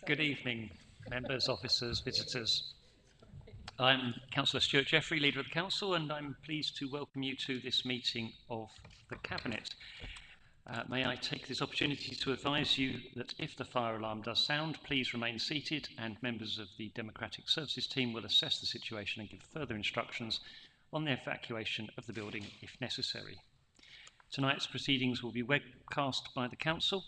Good evening, members, officers, visitors. I'm Councillor Stuart Jeffrey, Leader of the Council, and I'm pleased to welcome you to this meeting of the Cabinet. May I take this opportunity to advise you that if the fire alarm does sound, please remain seated and members of the Democratic Services team will assess the situation and give further instructions on the evacuation of the building if necessary. Tonight's proceedings will be webcast by the Council,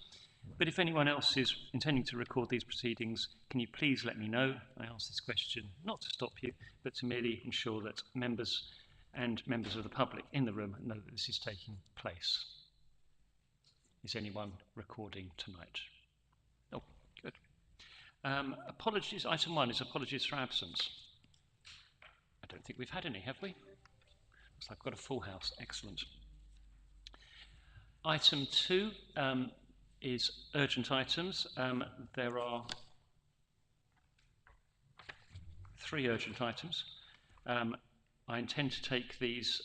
but if anyone else is intending to record these proceedings, can you please let me know? I ask this question not to stop you, but to merely ensure that members of the public in the room know that this is taking place. Is anyone recording tonight? Oh, good. Apologies. Item 1 is apologies for absence. I don't think we've had any, have we? Looks like I've got a full house. Excellent. Item 2 is urgent items. There are 3 urgent items. I intend to take these.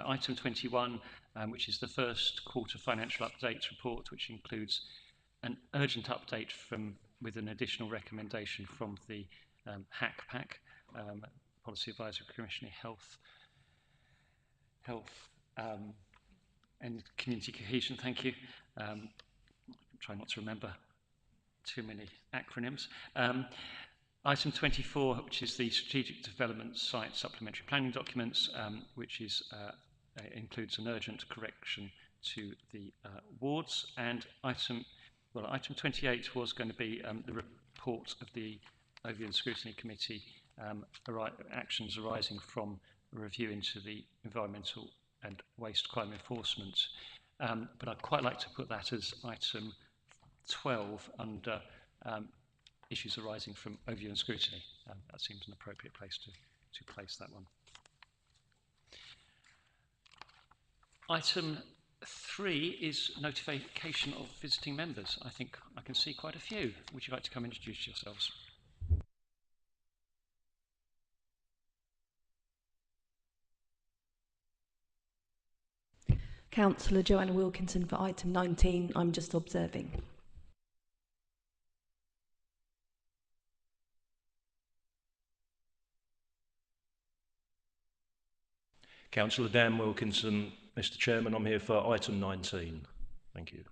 Item 21, which is the first quarter financial update report, which includes an urgent update with an additional recommendation from the HACPAC, Policy Advisory Commission, Health and Community Cohesion. Thank you. Try not to remember too many acronyms. Item 24, which is the Strategic Development Site Supplementary Planning Documents, which includes an urgent correction to the wards. And item 28 was going to be the report of the Overview and Scrutiny Committee, actions arising from a review into the environmental and waste crime enforcement. But I'd quite like to put that as item 12 under issues arising from overview and scrutiny. That seems an appropriate place to place that one. Item 3 is notification of visiting members. I think I can see quite a few. Would you like to come and introduce yourselves? Councillor Joanna Wilkinson for item 19. I'm just observing. Councillor Dan Wilkinson, Mr. Chairman, I'm here for item 19. Thank you.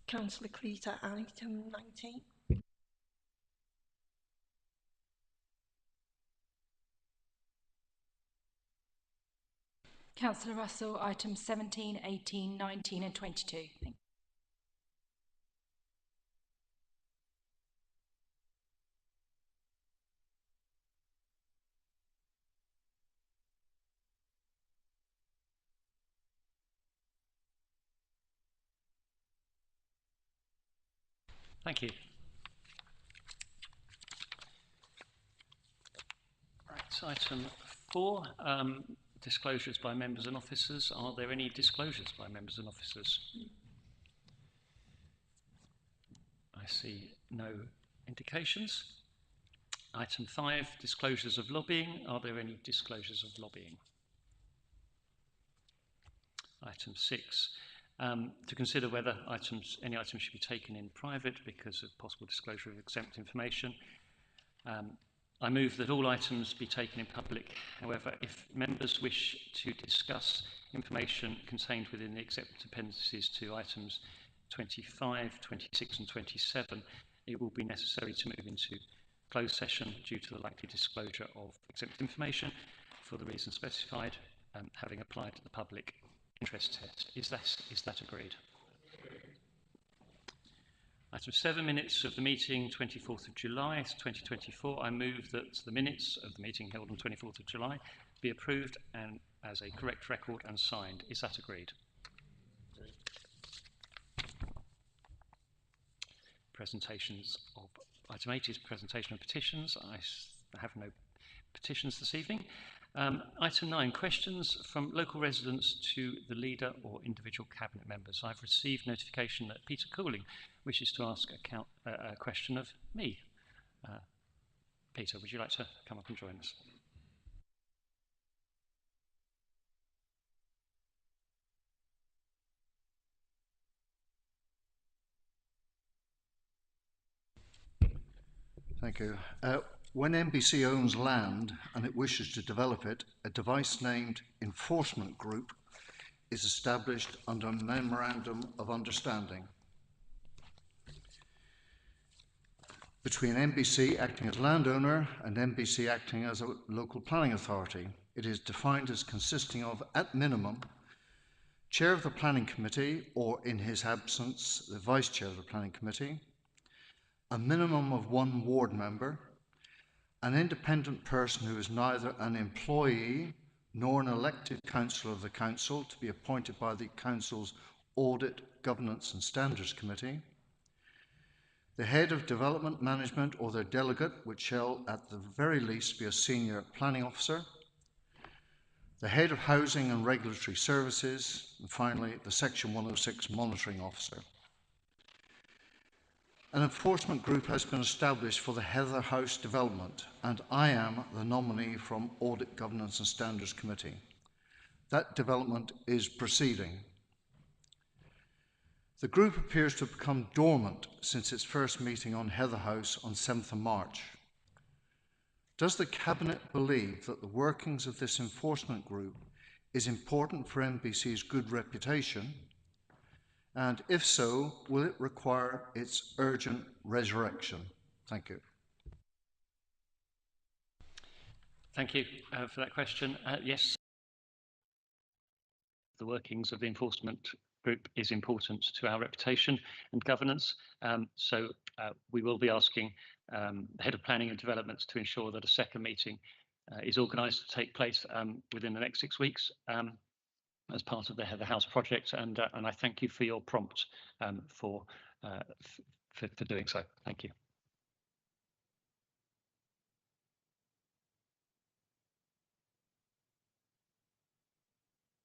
Councillor Cleater, item 19. Councillor Russell, items 17, 18, 19 and 22. Thank you. Thank you. Right, item 4, disclosures by members and officers. Are there any disclosures by members and officers? I see no indications. Item 5, disclosures of lobbying. Are there any disclosures of lobbying? Item 6, to consider whether any items should be taken in private because of possible disclosure of exempt information. I move that all items be taken in public. However, if members wish to discuss information contained within the exempt appendices to items 25, 26 and 27, it will be necessary to move into closed session due to the likely disclosure of exempt information for the reasons specified, having applied to the public interest test. Is that agreed? Item 7, minutes of the meeting 24th of July 2024. I move that the minutes of the meeting held on 24th of July be approved and as a correct record and signed. Is that agreed? Presentations of item 8 is presentation of petitions. I have no petitions this evening. Item 9, questions from local residents to the leader or individual cabinet members. I've received notification that Peter Cooling wishes to ask a question of me. Peter, would you like to come up and join us? Thank you. When NBC owns land and it wishes to develop it, a device named Enforcement Group is established under a Memorandum of Understanding between NBC acting as landowner and NBC acting as a local planning authority. It is defined as consisting of, at minimum, Chair of the Planning Committee, or in his absence, the Vice Chair of the Planning Committee, a minimum of 1 ward member, an independent person who is neither an employee nor an elected councillor of the council to be appointed by the council's Audit, Governance and Standards Committee, the head of development management or their delegate, which shall at the very least be a senior planning officer, the head of housing and regulatory services, and finally the Section 106 monitoring officer. An enforcement group has been established for the Heather House development, and I am the nominee from Audit, Governance and Standards Committee. That development is proceeding. The group appears to have become dormant since its first meeting on Heather House on 7th of March. Does the Cabinet believe that the workings of this enforcement group is important for NBC's good reputation? And if so, will it require its urgent resurrection? Thank you. Thank you for that question. Yes, the workings of the enforcement group is important to our reputation and governance. So we will be asking the Head of Planning and Development to ensure that a second meeting is organised to take place within the next 6 weeks as part of the Heather House project. And I thank you for your prompt for doing so. Thank you.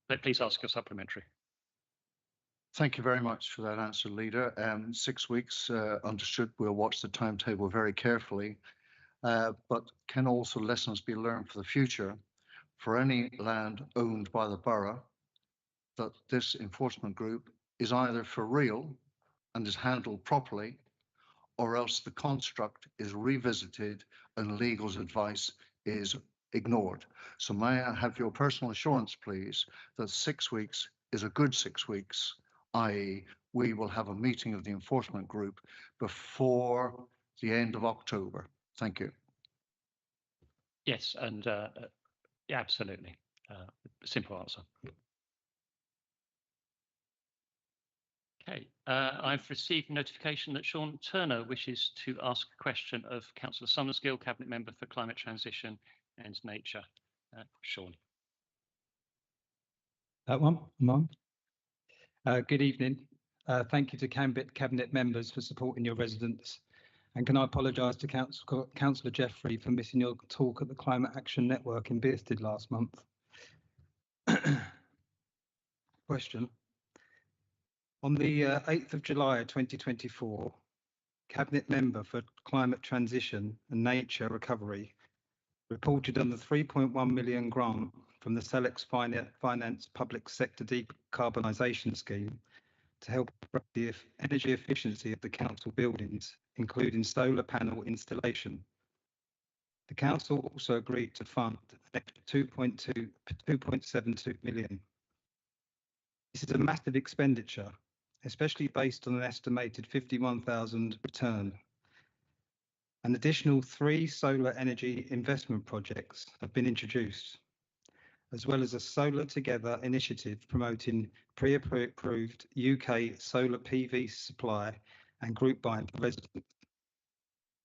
But please ask your supplementary. Thank you very much for that answer, Leader. 6 weeks, understood. We'll watch the timetable very carefully, but can also lessons be learned for the future for any land owned by the borough that this enforcement group is either for real and is handled properly, or else the construct is revisited and legal's advice is ignored. So may I have your personal assurance, please, that 6 weeks is a good 6 weeks, i.e. we will have a meeting of the enforcement group before the end of October. Thank you. Yes, and yeah, absolutely. Simple answer. Okay, I've received notification that Sean Turner wishes to ask a question of Councillor Summersgill, Cabinet Member for Climate Transition and Nature. Sean. That one, I'm on. Good evening. Thank you to Cabinet members for supporting your residents. And can I apologise to Councillor Jeffrey for missing your talk at the Climate Action Network in Bearsted last month. Question. On the 8th of July 2024, Cabinet Member for Climate Transition and Nature Recovery reported on the 3.1 million grant from the Selex Finance Public Sector Decarbonisation Scheme to help the energy efficiency of the council buildings, including solar panel installation. The council also agreed to fund an extra 2.72 million. This is a massive expenditure, especially based on an estimated 51,000 return. An additional 3 solar energy investment projects have been introduced, as well as a Solar Together initiative promoting pre-approved UK solar PV supply and group buying for residents.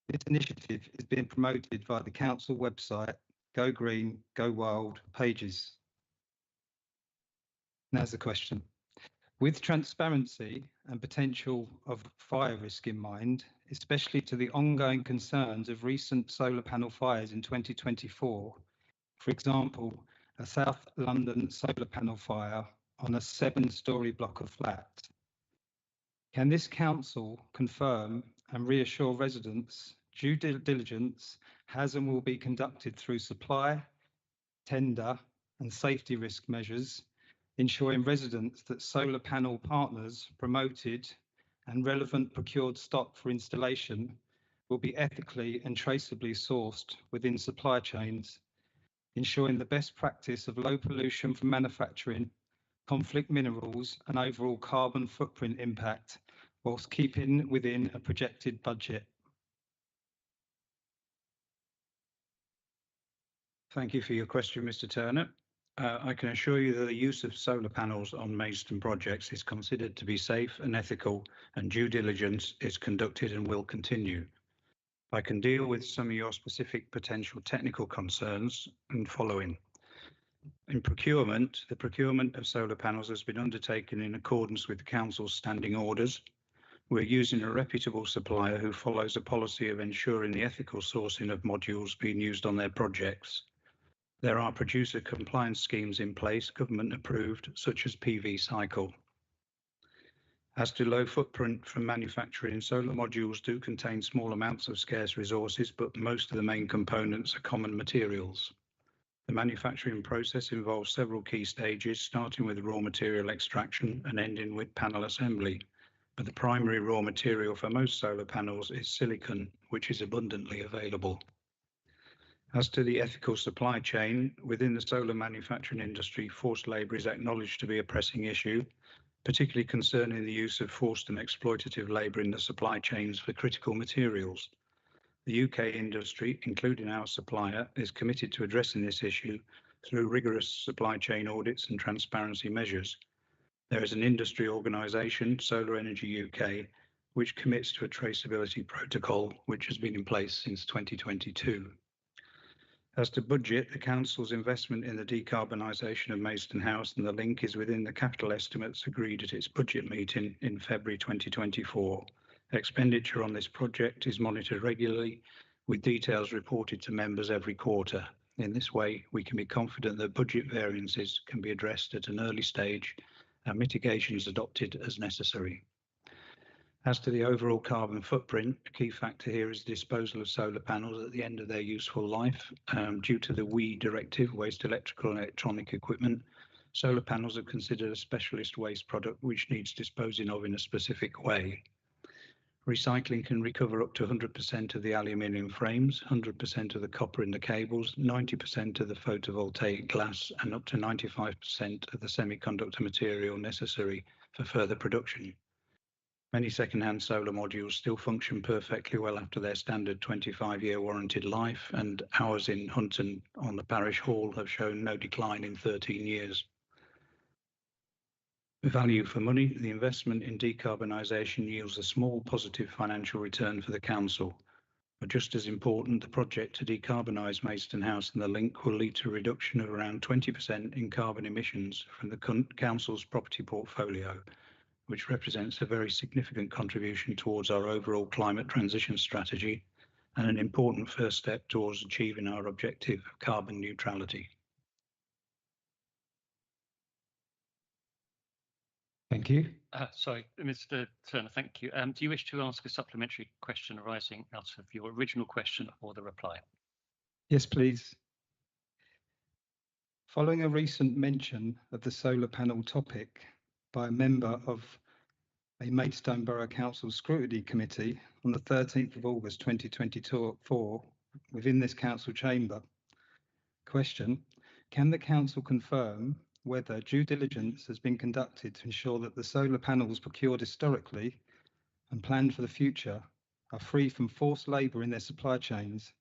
This initiative is being promoted via the council website, Go Green, Go Wild pages. Now's the question. With transparency and potential of fire risk in mind, especially to the ongoing concerns of recent solar panel fires in 2024, for example, a South London solar panel fire on a 7-storey block of flats, can this council confirm and reassure residents due diligence has and will be conducted through supply, tender and safety risk measures, ensuring residents that solar panel partners promoted and relevant procured stock for installation will be ethically and traceably sourced within supply chains, ensuring the best practice of low pollution from manufacturing, conflict minerals and overall carbon footprint impact, whilst keeping within a projected budget. Thank you for your question, Mr. Turner. I can assure you that the use of solar panels on Maidstone projects is considered to be safe and ethical, and due diligence is conducted and will continue. I can deal with some of your specific potential technical concerns and following. In procurement, the procurement of solar panels has been undertaken in accordance with the Council's standing orders. We're using a reputable supplier who follows a policy of ensuring the ethical sourcing of modules being used on their projects. There are producer compliance schemes in place, government approved, such as PV Cycle. As to low footprint from manufacturing, solar modules do contain small amounts of scarce resources, but most of the main components are common materials. The manufacturing process involves several key stages, starting with raw material extraction and ending with panel assembly. But the primary raw material for most solar panels is silicon, which is abundantly available. As to the ethical supply chain, within the solar manufacturing industry, forced labour is acknowledged to be a pressing issue, particularly concerning the use of forced and exploitative labour in the supply chains for critical materials. The UK industry, including our supplier, is committed to addressing this issue through rigorous supply chain audits and transparency measures. There is an industry organisation, Solar Energy UK, which commits to a traceability protocol, which has been in place since 2022. As to budget, the Council's investment in the decarbonisation of Maidstone House and the link is within the capital estimates agreed at its budget meeting in February 2024. Expenditure on this project is monitored regularly, with details reported to members every quarter. In this way, we can be confident that budget variances can be addressed at an early stage and mitigations adopted as necessary. As to the overall carbon footprint, a key factor here is the disposal of solar panels at the end of their useful life. Due to the WEEE directive, Waste Electrical and Electronic Equipment, solar panels are considered a specialist waste product which needs disposing of in a specific way. Recycling can recover up to 100% of the aluminium frames, 100% of the copper in the cables, 90% of the photovoltaic glass, and up to 95% of the semiconductor material necessary for further production. Many second-hand solar modules still function perfectly well after their standard 25-year warranted life, and ours in Hunton on the Parish Hall have shown no decline in 13 years. Value for money, the investment in decarbonisation yields a small positive financial return for the Council. But just as important, the project to decarbonise Maidstone House and the link will lead to a reduction of around 20% in carbon emissions from the Council's property portfolio, which represents a very significant contribution towards our overall climate transition strategy and an important first step towards achieving our objective of carbon neutrality. Thank you. Sorry, Mr. Turner, thank you. Do you wish to ask a supplementary question arising out of your original question or the reply? Yes, please. Following a recent mention of the solar panel topic by a member of a Maidstone Borough Council Scrutiny Committee on the 13th of August 2024 within this council chamber. Question: can the council confirm whether due diligence has been conducted to ensure that the solar panels procured historically and planned for the future are free from forced labour in their supply chains,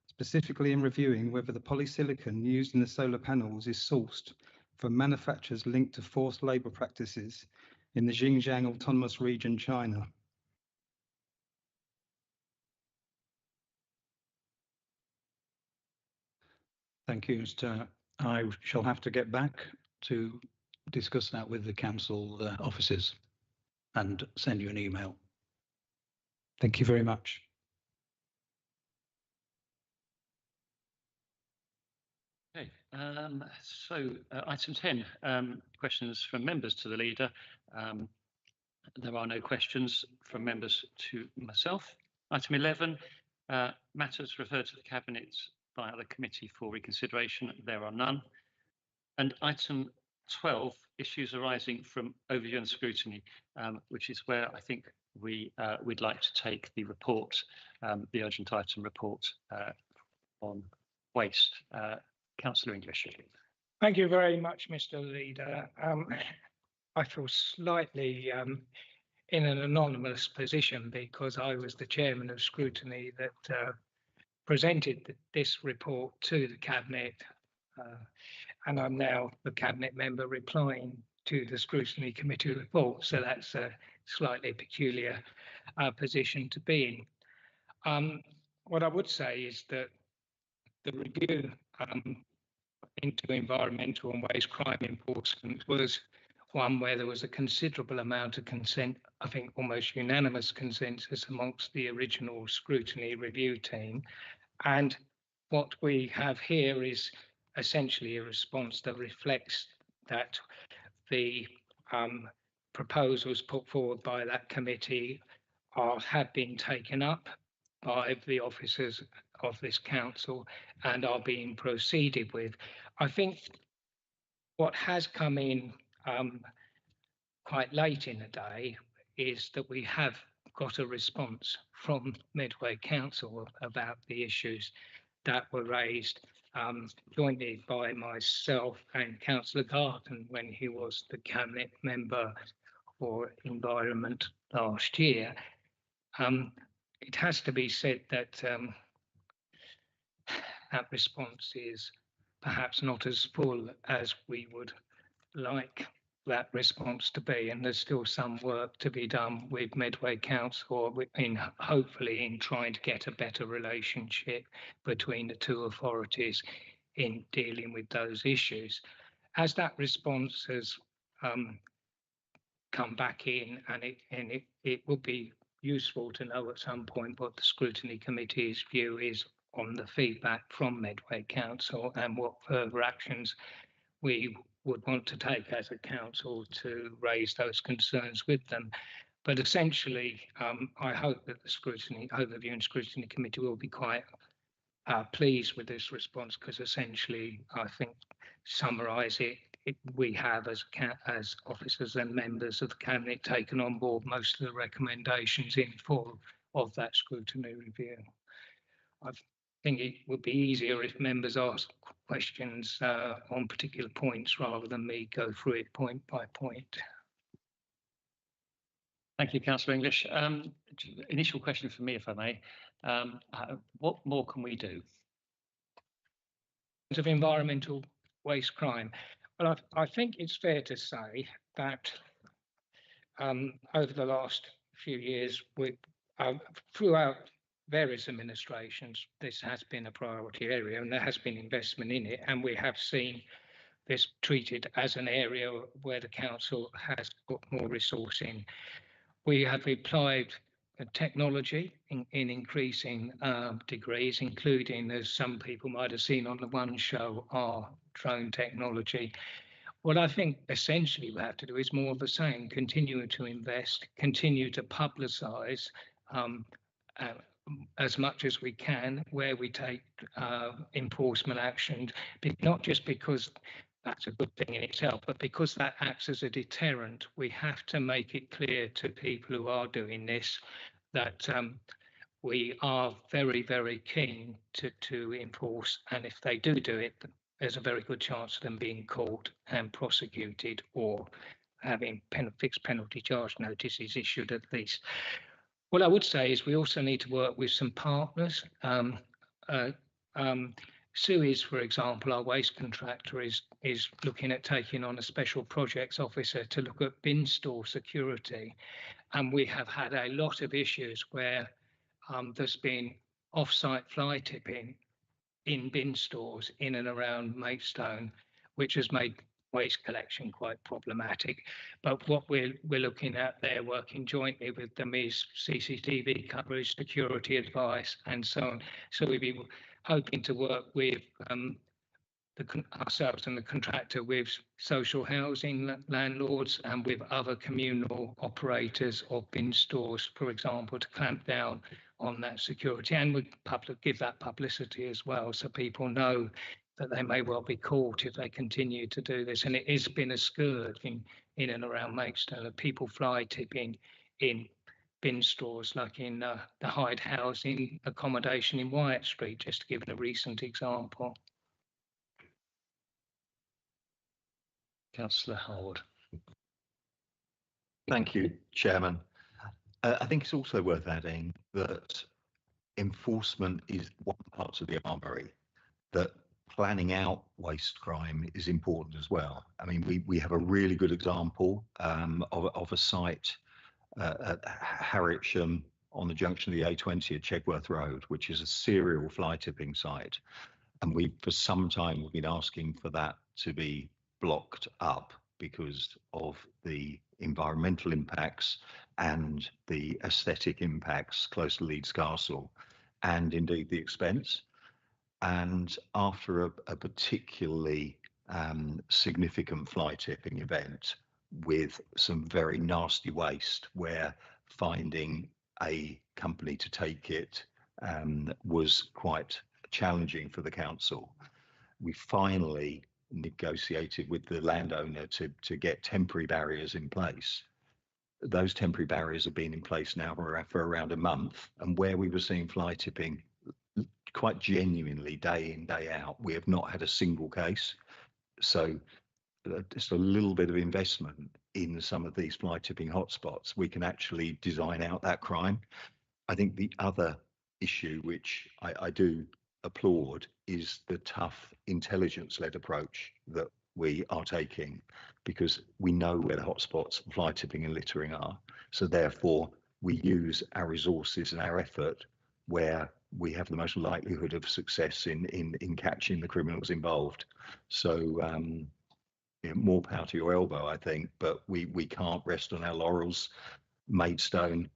specifically in reviewing whether the polysilicon used in the solar panels is sourced from manufacturers linked to forced labour practices in the Xinjiang Autonomous Region, China? Thank you, Mr. Turner. I shall have to get back to discuss that with the council officers and send you an email. Thank you very much. Okay, so item 10, questions from members to the leader. There are no questions from members to myself. Item 11, matters referred to the Cabinet via the Committee for Reconsideration. There are none. And item 12, issues arising from overview and scrutiny, which is where I think we'd like to take the report, the urgent item report on waste. Councillor English. Thank you very much, Mr. Leader. I feel slightly in an anonymous position because I was the chairman of scrutiny that presented this report to the Cabinet, and I'm now the Cabinet member replying to the scrutiny committee report. So that's a slightly peculiar position to be in. What I would say is that the review into environmental and waste crime enforcement was one where there was a considerable amount of consent, I think almost unanimous consensus amongst the original scrutiny review team. And what we have here is essentially a response that reflects that the proposals put forward by that committee have been taken up by the officers of this council and are being proceeded with. I think what has come in quite late in the day is that we have got a response from Medway Council about the issues that were raised jointly by myself and Councillor Garton when he was the Cabinet member for Environment last year. It has to be said that that response is perhaps not as full as we would like that response to be, and there's still some work to be done with Medway Council hopefully in trying to get a better relationship between the two authorities in dealing with those issues. As that response has come back in, and it would be useful to know at some point what the scrutiny committee's view is on the feedback from Medway Council and what further actions we would want to take as a council to raise those concerns with them. But essentially, I hope that the overview and scrutiny committee will be quite pleased with this response, because essentially, I think, summarise it, we have as officers and members of the Cabinet taken on board most of the recommendations in full of that scrutiny review. I think it would be easier if members ask questions on particular points rather than me go through it point by point. Thank you, Councillor English. Initial question for me, if I may. What more can we do? Of environmental waste crime. Well, I think it's fair to say that over the last few years, throughout various administrations, this has been a priority area and there has been investment in it, and we have seen this treated as an area where the council has put more resource in. We have applied technology in increasing degrees, including, as some people might have seen on the One show, our drone technology. What I think essentially we have to do is more of the same, continue to invest, continue to publicise as much as we can where we take enforcement action, not just because that's a good thing in itself, but because that acts as a deterrent. We have to make it clear to people who are doing this that we are very, very keen to enforce, and if they do it, there's a very good chance of them being caught and prosecuted or having fixed penalty charge notices issued at least. What I would say is we also need to work with some partners. Suez, for example, our waste contractor, is looking at taking on a special projects officer to look at bin store security. And we have had a lot of issues where there's been off-site fly tipping in bin stores in and around Maidstone, which has made waste collection quite problematic. But what we're looking at there, working jointly with them, is CCTV coverage, security advice, and so on. So we'd be hoping to work with ourselves and the contractor, with social housing landlords and with other communal operators of bin stores, for example, to clamp down on that security, and would give that publicity as well, so people know that they may well be caught if they continue to do this. And it has been a scourge in and around Maidstone of people fly tipping in bin stores like in the Hyde housing accommodation in Wyatt Street, just to give a recent example. Councillor Harwood. Thank you, Chairman. I think it's also worth adding that enforcement is one part of the armoury, that planning out waste crime is important as well. I mean, we have a really good example of a site at Harwich on the junction of the A20 at Chegworth Road, which is a serial fly tipping site. And for some time, we've been asking for that to be blocked up because of the environmental impacts and the aesthetic impacts close to Leeds Castle, and indeed the expense. And after a particularly significant fly tipping event with some very nasty waste, where finding a company to take it was quite challenging for the council, we finally negotiated with the landowner to get temporary barriers in place. Those temporary barriers have been in place now for around a month, and where we were seeing fly tipping quite genuinely day in, day out, we have not had a single case. So just a little bit of investment in some of these fly tipping hotspots, we can actually design out that crime. I think the other issue, which I do applaud, is the tough intelligence-led approach that we are taking, because we know where the hotspots for fly tipping and littering are. So therefore, we use our resources and our effort where we have the most likelihood of success in catching the criminals involved. So more power to your elbow, I think, but we can't rest on our laurels. Maidstone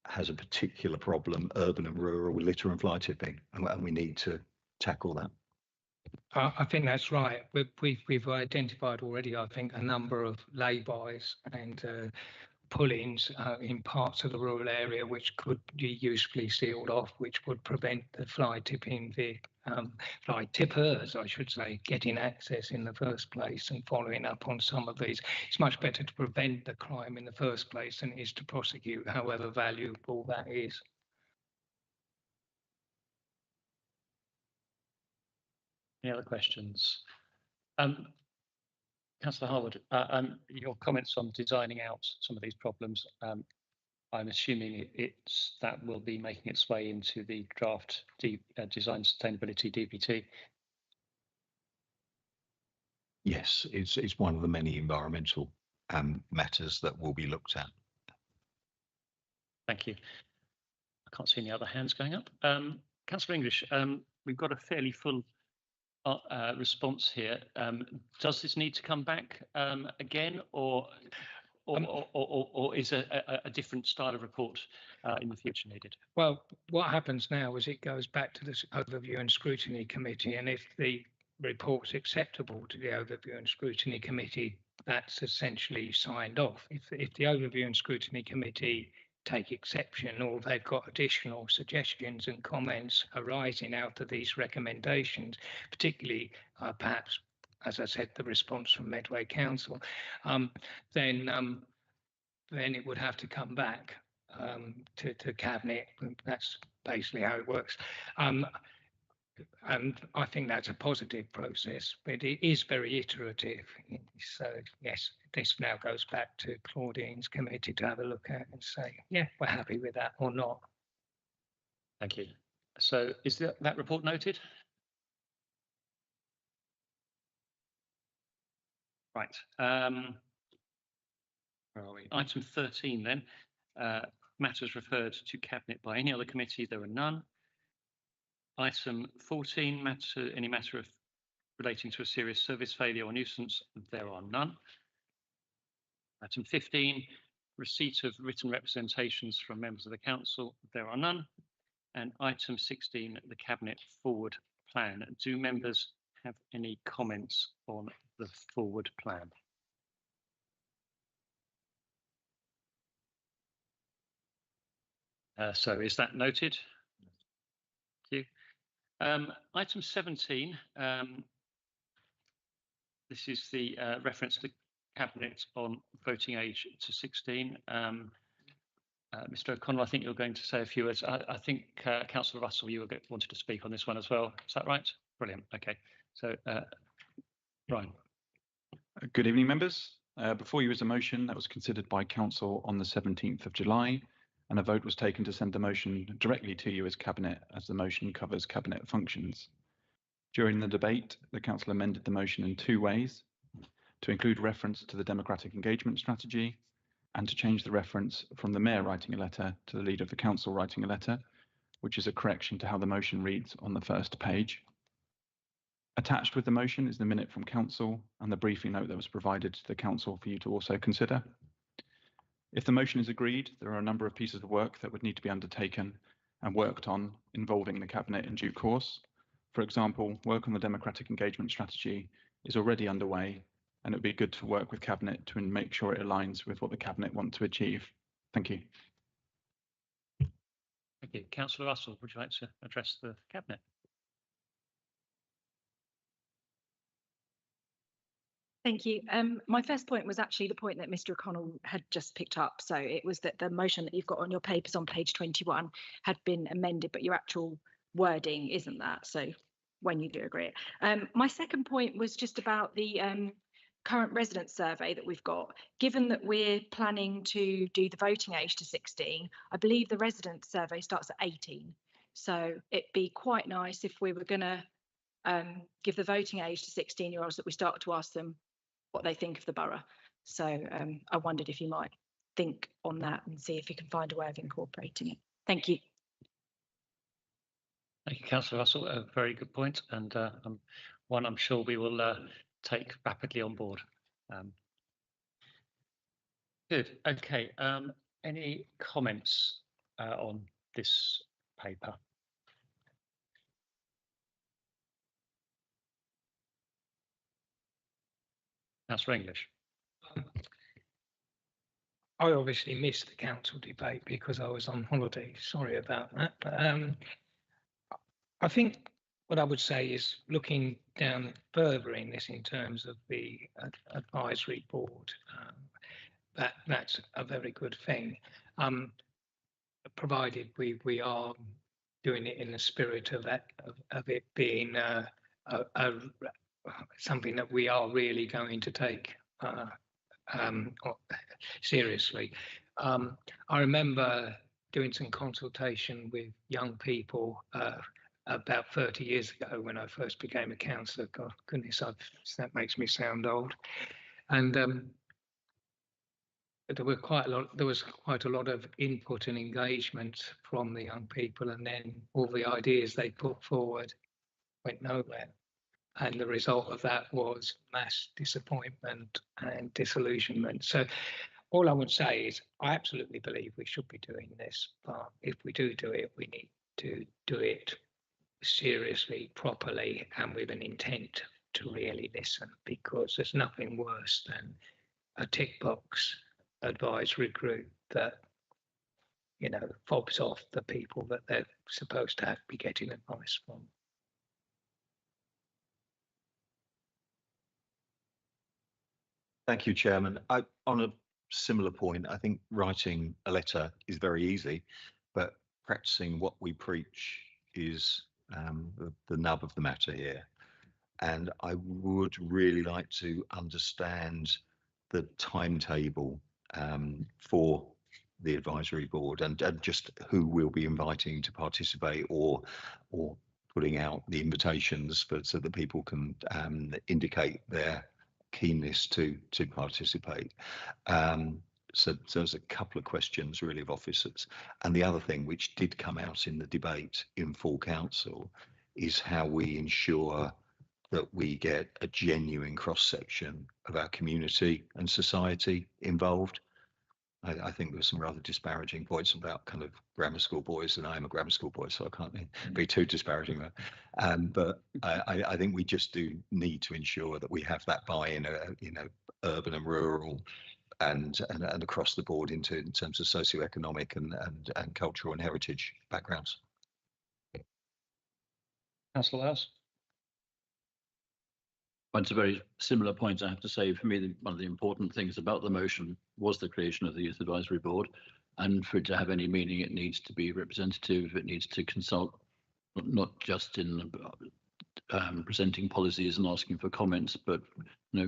has a particular problem, urban and rural, with litter and fly tipping, and we need to tackle that. I think that's right. We've identified already, I think, a number of lay-bys and pull-ins in parts of the rural area which could be usefully sealed off, which would prevent the fly tippers, I should say, getting access in the first place and following up on some of these. It's much better to prevent the crime in the first place than it is to prosecute, however valuable that is. Any other questions? Councillor Harwood, your comments on designing out some of these problems, I'm assuming that will be making its way into the draft design sustainability DPT. Yes, it's one of the many environmental matters that will be looked at. Thank you. I can't see any other hands going up. Councillor English, we've got a fairly full response here. Does this need to come back again, or is a different style of report in the future needed? Well, what happens now is it goes back to the Overview and Scrutiny Committee, and if the report's acceptable to the Overview and Scrutiny Committee, that's essentially signed off. If the Overview and Scrutiny Committee take exception, or they've got additional suggestions and comments arising out of these recommendations, particularly perhaps, as I said, the response from Medway Council, then it would have to come back to Cabinet. That's basically how it works. And I think that's a positive process, but it is very iterative. So yes, this now goes back to Claudine's committee to have a look at and say, yeah, we're happy with that or not. Thank you. So is that report noted? Right. Where are we? Item 13 then. Matters referred to Cabinet by any other committee, there are none. Item 14, any matter relating to a serious service failure or nuisance, there are none. Item 15, receipt of written representations from members of the council, there are none. And item 16, the Cabinet forward plan. Do members have any comments on the forward plan? So is that noted? Thank you. Item 17, this is the reference to the Cabinet on voting age to 16. Mr. O'Connell, I think you're going to say a few words. I think Councillor Russell, you wanted to speak on this one as well. Is that right? Brilliant. Okay. So, Ryan. Good evening, members. Before you is a motion that was considered by Council on the 17th of July, and a vote was taken to send the motion directly to you as Cabinet, as the motion covers Cabinet functions. During the debate, the Council amended the motion in two ways: to include reference to the democratic engagement strategy, and to change the reference from the Mayor writing a letter to the Leader of the Council writing a letter, which is a correction to how the motion reads on the first page. Attached with the motion is the minute from Council and the briefing note that was provided to the Council for you to also consider. If the motion is agreed, there are a number of pieces of work that would need to be undertaken and worked on involving the Cabinet in due course. For example, work on the democratic engagement strategy is already underway, and it would be good to work with Cabinet to make sure it aligns with what the Cabinet want to achieve. Thank you. Thank you. Councillor Russell, would you like to address the Cabinet? Thank you. My first point was actually the point that Mr. O'Connell had just picked up. So it was that the motion that you've got on your papers on page 21 had been amended, but your actual wording isn't that. So when you do agree. My second point was just about the current resident survey that we've got. Given that we're planning to do the voting age to 16, I believe the resident survey starts at 18. So it'd be quite nice if we were going to give the voting age to 16-year-olds that we start to ask them what they think of the borough. So I wondered if you might think on that and see if you can find a way of incorporating it. Thank you. Thank you, Councillor Russell. A very good point, and one I'm sure we will take rapidly on board. Good. Okay. Any comments on this paper? Councillor English. I obviously missed the council debate because I was on holiday. Sorry about that. But I think what I would say is looking down further in this in terms of the advisory board, that's a very good thing, provided we are doing it in the spirit of that of it being something that we are really going to take seriously. I remember doing some consultation with young people about 30 years ago when I first became a councillor. God, goodness, that makes me sound old. And there was quite a lot of input and engagement from the young people, and then all the ideas they put forward went nowhere. And the result of that was mass disappointment and disillusionment. So all I would say is I absolutely believe we should be doing this, but if we do it, we need to do it seriously, properly, and with an intent to really listen, because there's nothing worse than a tick box advisory group that, you know, fobs off the people that they're supposed to be getting advice from. Thank you, Chairman. On a similar point, I think writing a letter is very easy, but practicing what we preach is the nub of the matter here. And I would really like to understand the timetable for the advisory board and just who we'll be inviting to participate, or putting out the invitations so that people can indicate their keenness to participate. So there's a couple of questions really of officers. And the other thing which did come out in the debate in full council is how we ensure that we get a genuine cross-section of our community and society involved. I think there were some rather disparaging points about kind of grammar school boys, and I am a grammar school boy, so I can't be too disparaging there. But I think we just do need to ensure that we have that buy-in, you know, urban and rural, and across the board in terms of socioeconomic and cultural and heritage backgrounds. Councillor Wells. Well, it's a very similar point, I have to say. For me, one of the important things about the motion was the creation of the Youth Advisory Board. And for it to have any meaning, it needs to be representative. It needs to consult, not just in presenting policies and asking for comments, but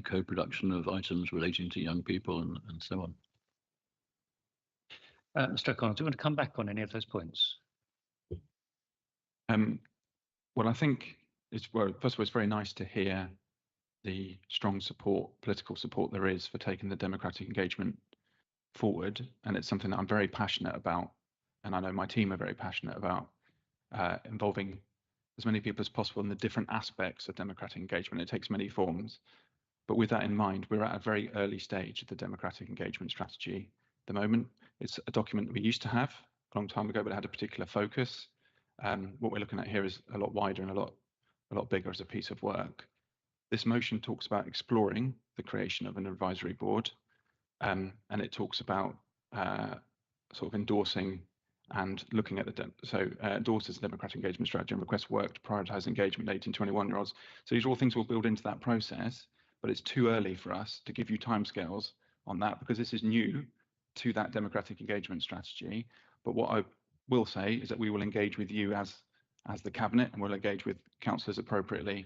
co-production of items relating to young people and so on. Mr. O'Connell, do you want to come back on any of those points? Well, I think first of all, it's very nice to hear the strong support, political support there is for taking the democratic engagement forward. And it's something that I'm very passionate about. And I know my team are very passionate about involving as many people as possible in the different aspects of democratic engagement. It takes many forms. But with that in mind, we're at a very early stage of the democratic engagement strategy at the moment. It's a document that we used to have a long time ago, but it had a particular focus. What we're looking at here is a lot wider and a lot bigger as a piece of work. This motion talks about exploring the creation of an advisory board, and it talks about sort of endorsing and looking at endorses the democratic engagement strategy and requests work to prioritise engagement 18 to 21-year-olds. So these are all things we'll build into that process, but it's too early for us to give you timescales on that because this is new to that democratic engagement strategy. But what I will say is that we will engage with you as the Cabinet, and we'll engage with councillors appropriately,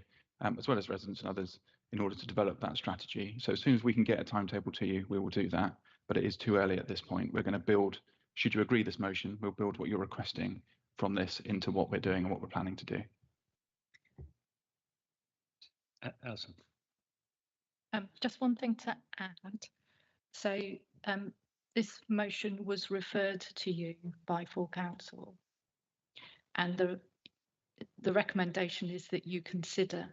as well as residents and others, in order to develop that strategy. So as soon as we can get a timetable to you, we will do that. But it is too early at this point. We're going to build, should you agree this motion, we'll build what you're requesting from this into what we're doing and what we're planning to do. Alison. Just one thing to add. So this motion was referred to you by full council, and the recommendation is that you consider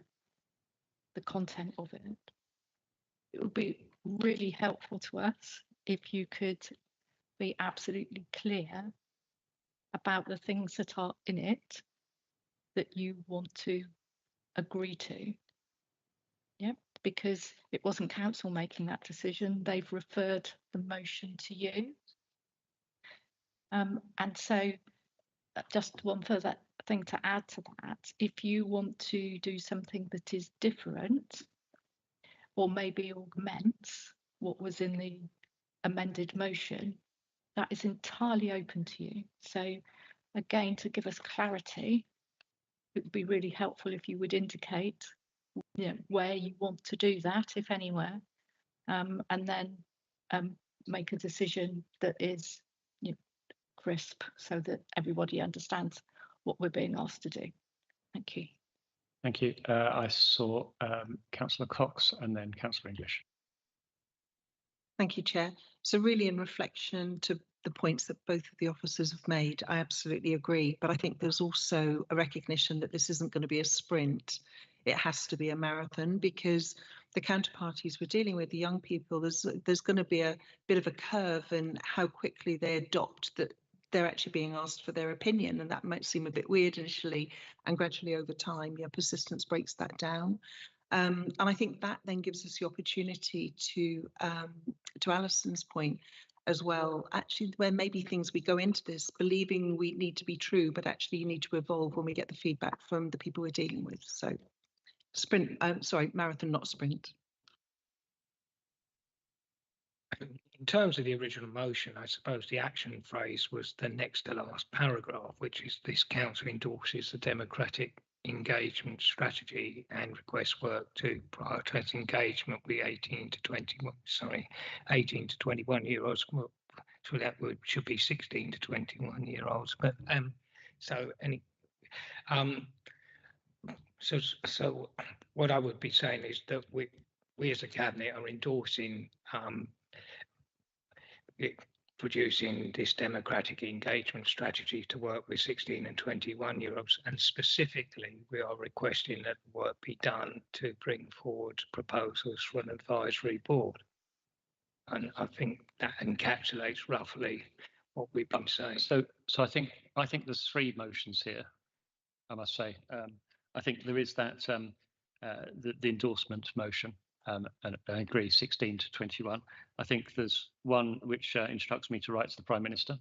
the content of it. It would be really helpful to us if you could be absolutely clear about the things that are in it that you want to agree to. Yep, because it wasn't council making that decision. They've referred the motion to you. And so just one further thing to add to that, if you want to do something that is different or maybe augments what was in the amended motion, that is entirely open to you. So again, to give us clarity, it would be really helpful if you would indicate where you want to do that, if anywhere, and then make a decision that is crisp so that everybody understands what we're being asked to do. Thank you. Thank you. I saw Councillor Cox and then Councillor English. Thank you, Chair. So really in reflection to the points that both of the officers have made, I absolutely agree. But I think there's also a recognition that this isn't going to be a sprint. It has to be a marathon because the counterparties we're dealing with, the young people, there's going to be a bit of a curve in how quickly they adopt that they're actually being asked for their opinion, and that might seem a bit weird initially, and gradually over time, persistence breaks that down. And I think that then gives us the opportunity to Alison's point as well, actually, where maybe things we go into this believing we need to be true, but actually you need to evolve when we get the feedback from the people we're dealing with. So marathon, not sprint. In terms of the original motion, I suppose the action phrase was the next to last paragraph, which is this council endorses the democratic engagement strategy and requests work to prioritise engagement with 18 to 21-year-olds. Well, so that word should be 16 to 21-year-olds. But so what I would be saying is that we as a Cabinet are endorsing producing this democratic engagement strategy to work with 16 and 21-year-olds, and specifically we are requesting that work be done to bring forward proposals for an advisory board. And I think that encapsulates roughly what we've been saying. So I think there's three motions here, I must say. I think there is that the endorsement motion. And I agree, 16 to 21. I think there's one which instructs me to write to the Prime Minister,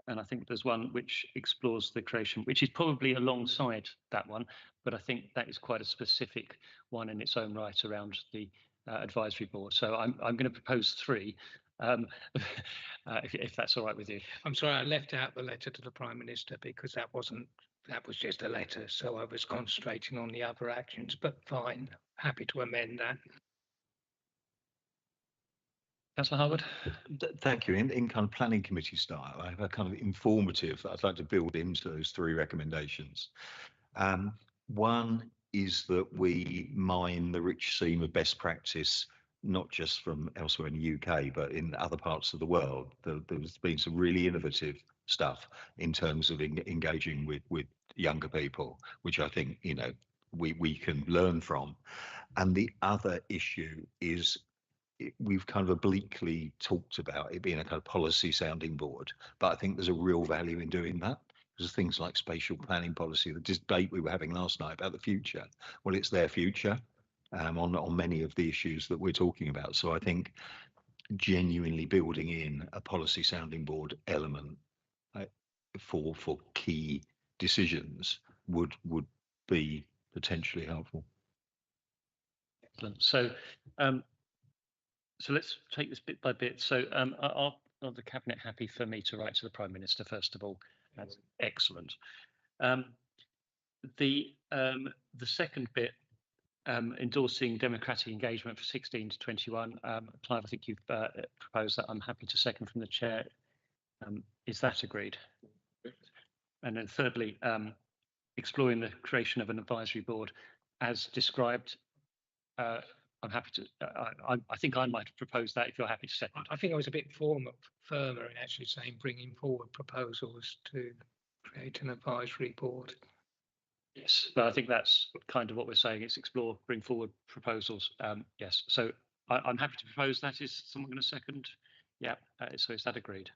and I think there's one which explores the creation, which is probably alongside that one, but I think that is quite a specific one in its own right around the advisory board. So I'm going to propose three, if that's all right with you. I'm sorry, I left out the letter to the Prime Minister because that was just a letter. So I was concentrating on the other actions, but fine, happy to amend that. Councillor Harwood? Thank you. In kind of planning committee style, I have a kind of informative that I'd like to build into those three recommendations. One is that we mine the rich seam of best practice, not just from elsewhere in the UK, but in other parts of the world. There's been some really innovative stuff in terms of engaging with younger people, which I think, you know, we can learn from. And the other issue is we've kind of obliquely talked about it being a kind of policy sounding board, but I think there's a real value in doing that. Because things like spatial planning policy, the debate we were having last night about the future, well, it's their future on many of the issues that we're talking about. So I think genuinely building in a policy sounding board element for key decisions would be potentially helpful. Excellent. So so let's take this bit by bit. So are the Cabinet happy for me to write to the Prime Minister first of all? That's excellent. The second bit, endorsing democratic engagement for 16 to 21. Clive, I think you've proposed that. I'm happy to second from the chair. Is that agreed? And then thirdly, exploring the creation of an advisory board as described. I'm happy to. I think I might have proposed that if you're happy to second. I think I was a bit firmer in actually saying bringing forward proposals to create an advisory board. Yes, but I think that's kind of what we're saying. It's explore, bring forward proposals. Yes, so I'm happy to propose that. Is someone going to second? Yeah, so is that agreed?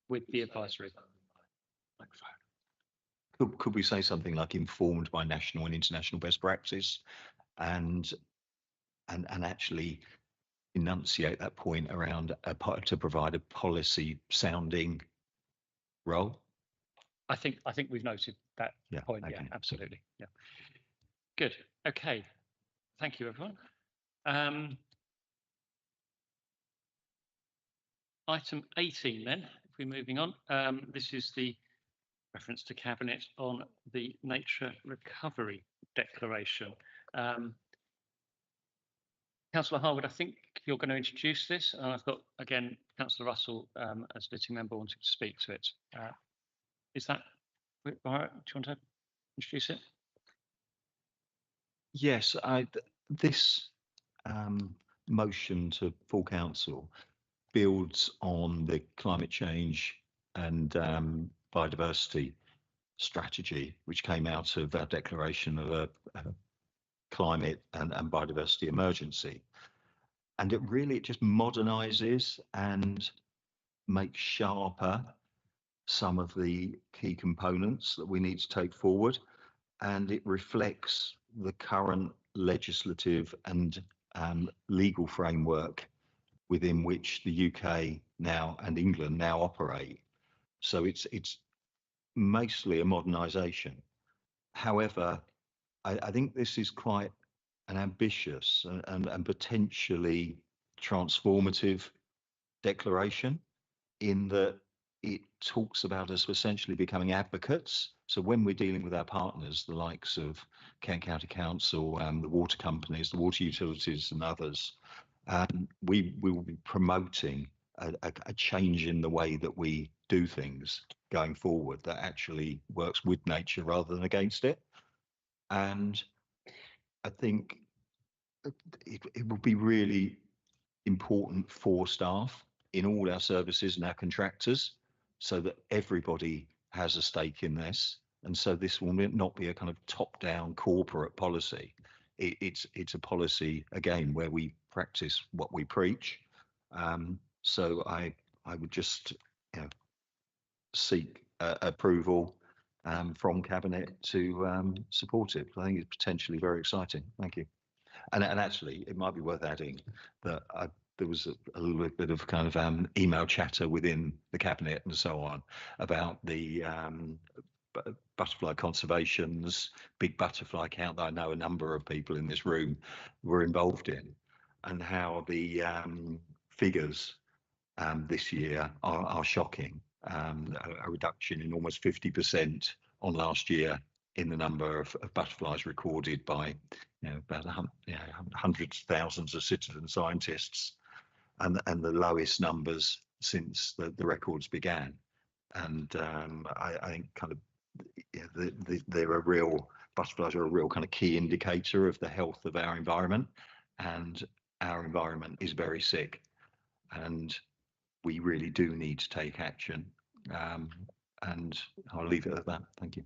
With the advisory. Could we say something like informed by national and international best practice, and actually enunciate that point around to provide a policy sounding role? I think we've noted that point. Okay. Yeah, absolutely. Yeah. Good. Okay. Thank you, everyone. Item 18 then, if we're moving on. This is the reference to Cabinet on the Nature Recovery Declaration. Councillor Harwood, I think you're going to introduce this, and I've got, again, Councillor Russell as sitting member wanting to speak to it. Is that all right? Do you want to introduce it? Yes, this motion to full council builds on the climate change and biodiversity strategy, which came out of our declaration of a climate and biodiversity emergency. And it just modernizes and makes sharper some of the key components that we need to take forward. And it reflects the current legislative and legal framework within which the UK now and England now operate. So it's mostly a modernisation. However, I think this is quite an ambitious and potentially transformative declaration, in that it talks about us essentially becoming advocates. So when we're dealing with our partners, the likes of Kent County Council, the water companies, the water utilities and others, we will be promoting a change in the way that we do things going forward that actually works with nature rather than against it. And I think it will be really important for staff in all our services and our contractors, so that everybody has a stake in this. And so this will not be a kind of top-down corporate policy. It's a policy, again, where we practice what we preach. So I would just seek approval from Cabinet to support it. I think it's potentially very exciting. Thank you. And actually, it might be worth adding that there was a little bit of kind of email chatter within the Cabinet and so on about the butterfly conservations, big butterfly count that I know a number of people in this room were involved in. and how the figures this year are shocking. A reduction in almost 50% on last year in the number of butterflies recorded by about hundreds of thousands of citizen scientists, and the lowest numbers since the records began. And I think kind of they're a real, butterflies are a real kind of key indicator of the health of our environment, and our environment is very sick, and we really do need to take action. And I'll leave it at that. Thank you.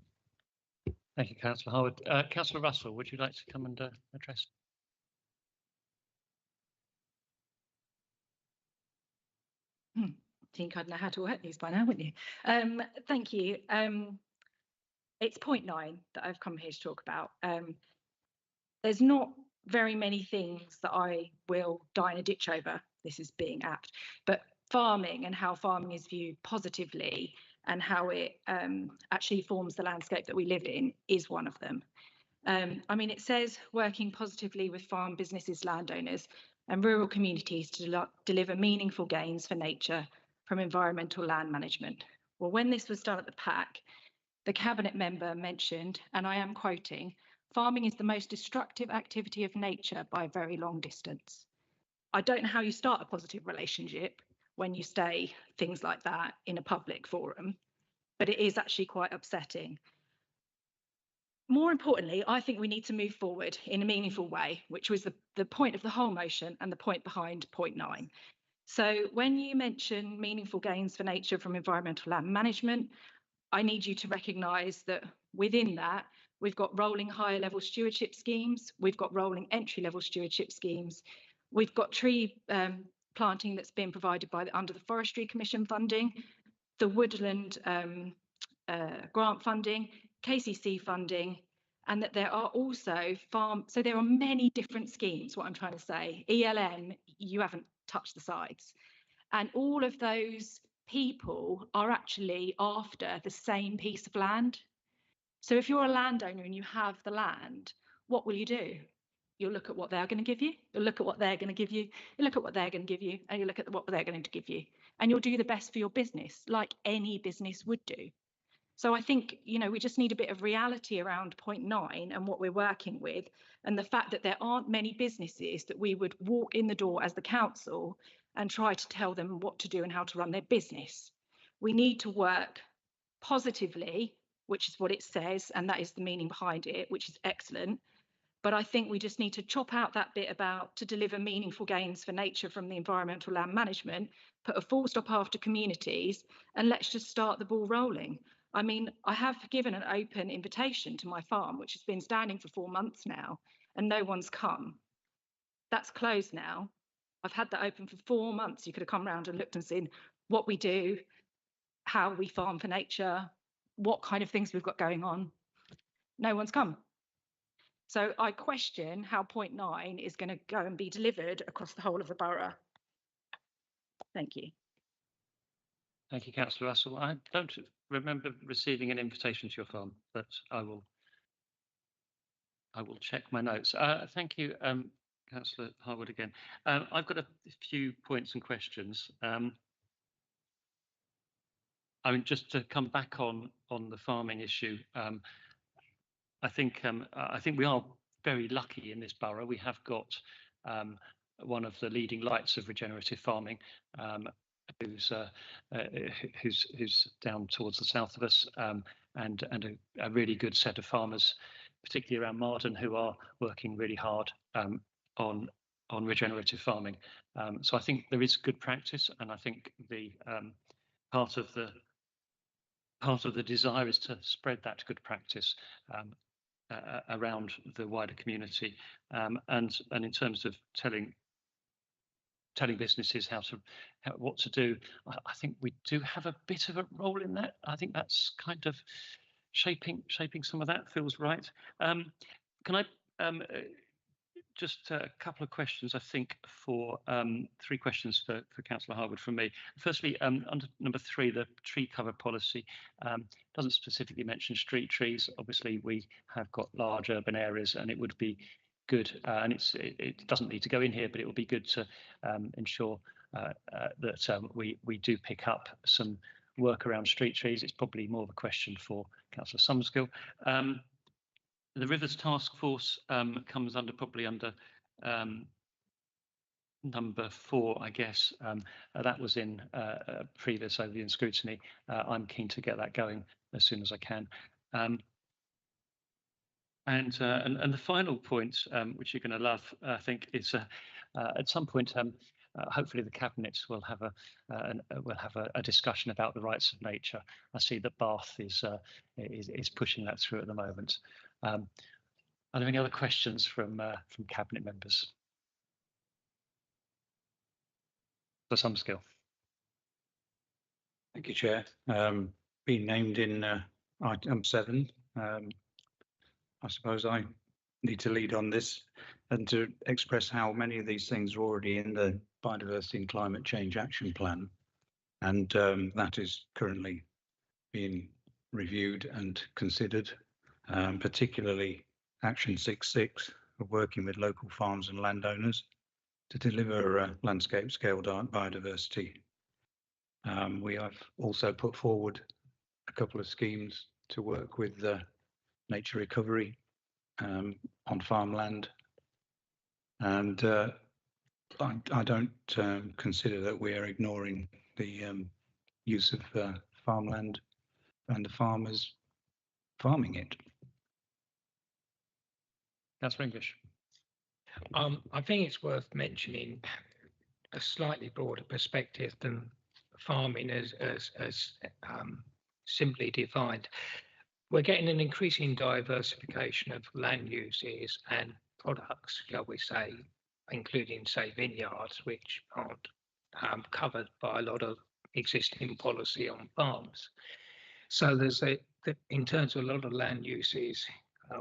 Thank you, Councillor Harwood. Councillor Russell, would you like to come and address? Think I'd know how to work these by now, wouldn't you? Thank you. It's point 9 that I've come here to talk about. There's not very many things that I will die in a ditch over. This is being apt, but farming and how farming is viewed positively and how it actually forms the landscape that we live in is one of them. I mean, it says working positively with farm businesses, landowners and rural communities to deliver meaningful gains for nature from environmental land management. Well, when this was done at the PAC, the Cabinet member mentioned, and I am quoting, farming is the most destructive activity of nature by a very long distance. I don't know how you start a positive relationship when you say things like that in a public forum, but it is actually quite upsetting. More importantly, I think we need to move forward in a meaningful way, which was the point of the whole motion and the point behind point 9. So when you mention meaningful gains for nature from environmental land management, I need you to recognise that within that, we've got rolling higher level stewardship schemes, we've got rolling entry level stewardship schemes, we've got tree planting that's been provided by under the Forestry Commission funding, the woodland grant funding, KCC funding, and that there are also so there are many different schemes, what I'm trying to say. ELM, you haven't touched the sides. And all of those people are actually after the same piece of land. So if you're a landowner and you have the land, what will you do? You'll look at what they're going to give you, you'll look at what they're going to give you, you look at what they're going to give you, and you look at what they're going to give you. And you'll do the best for your business, like any business would do. So I think, we just need a bit of reality around point 9 and what we're working with, and the fact that there aren't many businesses that we would walk in the door as the council and try to tell them what to do and how to run their business. We need to work positively, which is what it says, and that is the meaning behind it, which is excellent. But I think we just need to chop out that bit about to deliver meaningful gains for nature from the environmental land management, put a full stop after communities, and let's just start the ball rolling. I mean, I have given an open invitation to my farm, which has been standing for 4 months now, and no one's come. That's closed now. I've had that open for 4 months. You could have come around and looked and seen what we do, how we farm for nature, what kind of things we've got going on. No one's come. So I question how point 9 is going to go and be delivered across the whole of the borough. Thank you. Thank you, Councillor Russell. I don't remember receiving an invitation to your farm, but I will check my notes. Thank you, Councillor Harwood again. I've got a few points and questions. I mean, just to come back on the farming issue, I think we are very lucky in this borough. We have got one of the leading lights of regenerative farming, who's down towards the south of us, and a really good set of farmers, particularly around Marden, who are working really hard on regenerative farming. So I think there is good practice, and I think the part of the desire is to spread that good practice around the wider community, and in terms of telling businesses what to do, I think we do have a bit of a role in that. I think that's kind of shaping some of that feels right. Can I just a couple of questions, I think, for 3 questions for Councillor Harwood from me. Firstly, under number 3, the tree cover policy doesn't specifically mention street trees. Obviously, we have got large urban areas, and it would be good, and it doesn't need to go in here, but it will be good to ensure that we do pick up some work around street trees. It's probably more of a question for Councillor Summerskill. The Rivers Task Force comes probably under number 4, I guess. That was in previous overview and scrutiny. I'm keen to get that going as soon as I can. And the final point, which you're going to love, I think, is at some point, hopefully the cabinet will have a discussion about the rights of nature. I see that Bath is pushing that through at the moment. Are there any other questions from cabinet members? For Summerskill. Thank you, Chair. Being named in item 7, I suppose I need to lead on this and to express how many of these things are already in the Biodiversity and Climate Change Action Plan, and that is currently being reviewed and considered, particularly Action 6.6 of working with local farms and landowners to deliver landscape scale biodiversity. We have also put forward a couple of schemes to work with nature recovery on farmland, and I don't consider that we are ignoring the use of farmland and the farmers farming it. Councillor English. I think it's worth mentioning a slightly broader perspective than farming as simply defined. We're getting an increasing diversification of land uses and products, shall we say, including, say, vineyards, which aren't covered by a lot of existing policy on farms. So there's in terms of a lot of land uses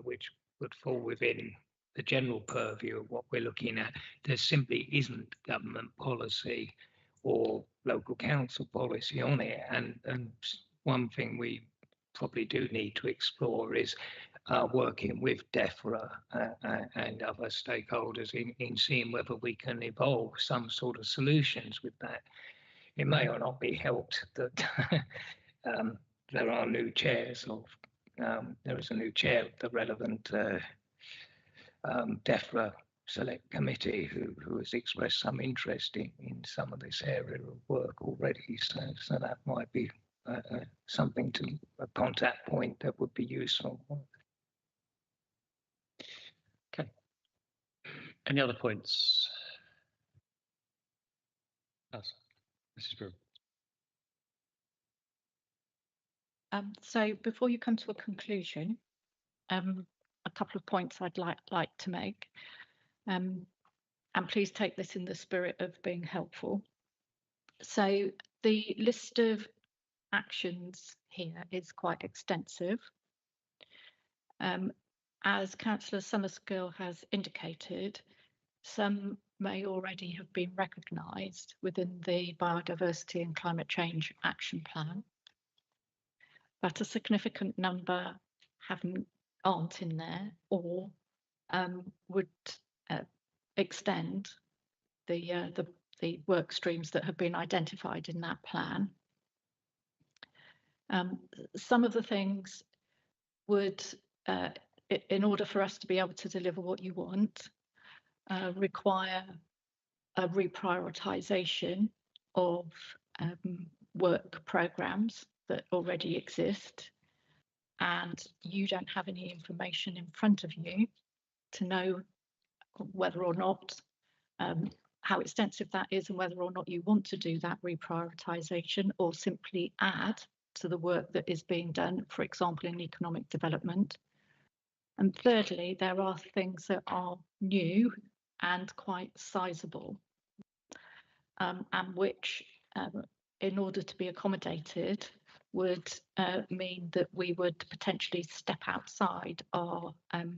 which would fall within the general purview of what we're looking at, there simply isn't government policy or local council policy on it. And one thing we probably do need to explore is working with DEFRA and other stakeholders in seeing whether we can evolve some sort of solutions with that. It may or not be helped that there are new chairs of, there is a new chair of the relevant DEFRA select committee who has expressed some interest in some of this area of work already. So that might be something to a contact point that would be useful. Okay. Any other points? Mrs. Brew. So before you come to a conclusion, a couple of points I'd like to make, and please take this in the spirit of being helpful. So the list of actions here is quite extensive. As Councillor Summerskill has indicated, some may already have been recognised within the Biodiversity and Climate Change Action Plan, but a significant number aren't in there or would extend the work streams that have been identified in that plan. Some of the things would, in order for us to be able to deliver what you want, require a reprioritisation of work programmes that already exist, and you don't have any information in front of you to know whether or not how extensive that is and whether or not you want to do that reprioritisation or simply add to the work that is being done, for example, in economic development. And thirdly, there are things that are new and quite sizable, and which, in order to be accommodated, would mean that we would potentially step outside our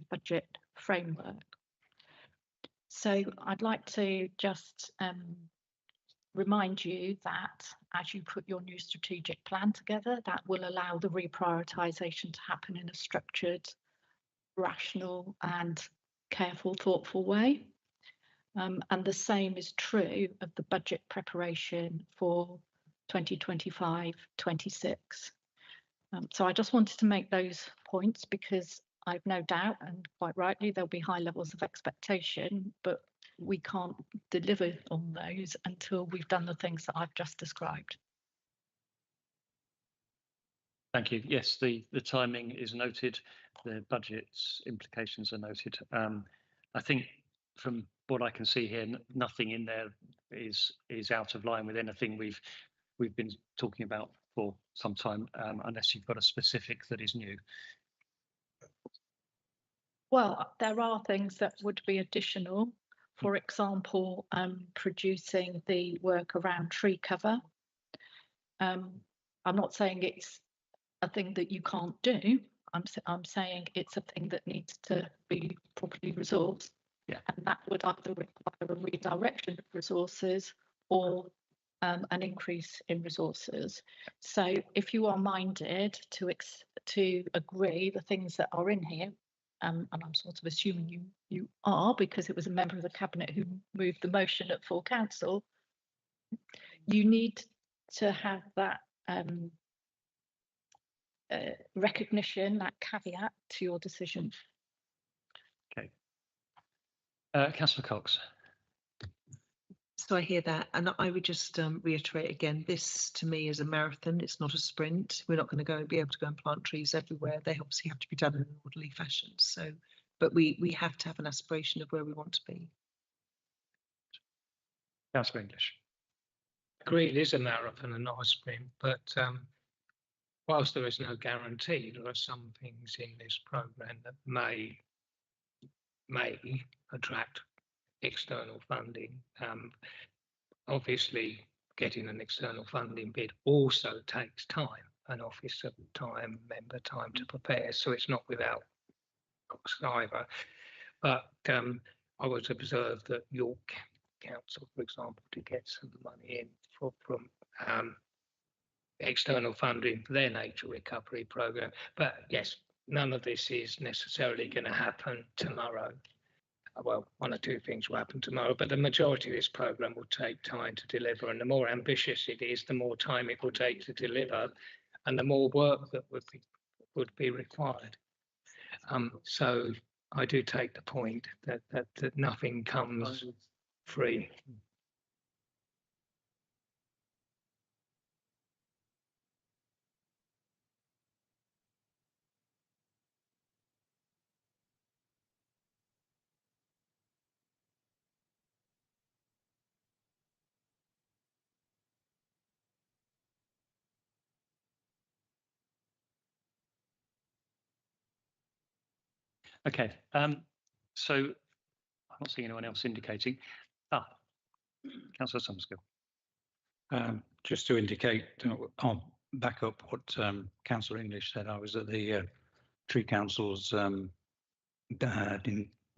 budget framework. So I'd like to just remind you that as you put your new strategic plan together, that will allow the reprioritisation to happen in a structured, rational and careful, thoughtful way. And the same is true of the budget preparation for 2025-26. So I just wanted to make those points because I've no doubt, and quite rightly, there'll be high levels of expectation, but we can't deliver on those until we've done the things that I've just described. Thank you. Yes, the timing is noted. The budget's implications are noted. I think from what I can see here, nothing in there is out of line with anything we've been talking about for some time, unless you've got a specific that is new. Well, there are things that would be additional. For example, producing the work around tree cover. I'm not saying it's a thing that you can't do. I'm saying it's a thing that needs to be properly resourced. Yeah. And that would either require a redirection of resources or an increase in resources. So if you are minded to agree the things that are in here, and I'm sort of assuming you are, because it was a member of the cabinet who moved the motion at full council, you need to have that recognition, that caveat to your decision. Okay. Councillor Cox. So I hear that, and I would just reiterate again, this to me is a marathon, it's not a sprint. We're not going to be able to go and plant trees everywhere. They obviously have to be done in an orderly fashion. So, but we have to have an aspiration of where we want to be. Councillor English. Agree, it is a marathon and not a sprint, but whilst there is no guarantee, there are some things in this programme that may attract external funding. Obviously, getting an external funding bid also takes time, an officer time, member time to prepare, so it's not without cost either. But I was observed that York Council, for example, to get some money in from external funding for their nature recovery programme. But yes, none of this is necessarily going to happen tomorrow. Well, one or two things will happen tomorrow, but the majority of this programme will take time to deliver. And the more ambitious it is, the more time it will take to deliver, and the more work that would be required. So I do take the point that nothing comes free. Okay, so I'm not seeing anyone else indicating. Councillor Summerskill. Just to indicate, I'll back up what Councillor English said. I was at the Tree Council's in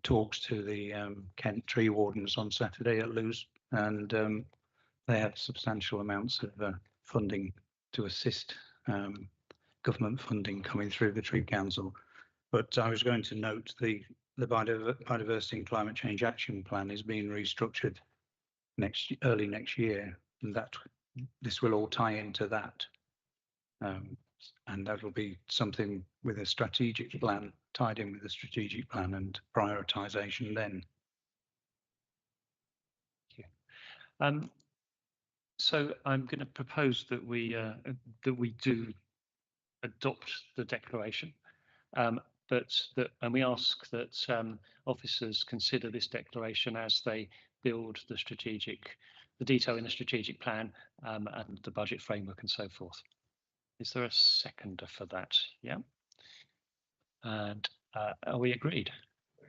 talks to the Kent tree wardens on Saturday at Lewes, and they had substantial amounts of funding to assist government funding coming through the Tree Council. But I was going to note the Biodiversity and Climate Change Action Plan is being restructured early next year, and that this will all tie into that, and that will be something with a strategic plan, tied in with a strategic plan and prioritisation then. Thank you. So I'm going to propose that we do adopt the declaration, and we ask that officers consider this declaration as they build the detail in the strategic plan and the budget framework and so forth. Is there a seconder for that? Yeah. And are we agreed?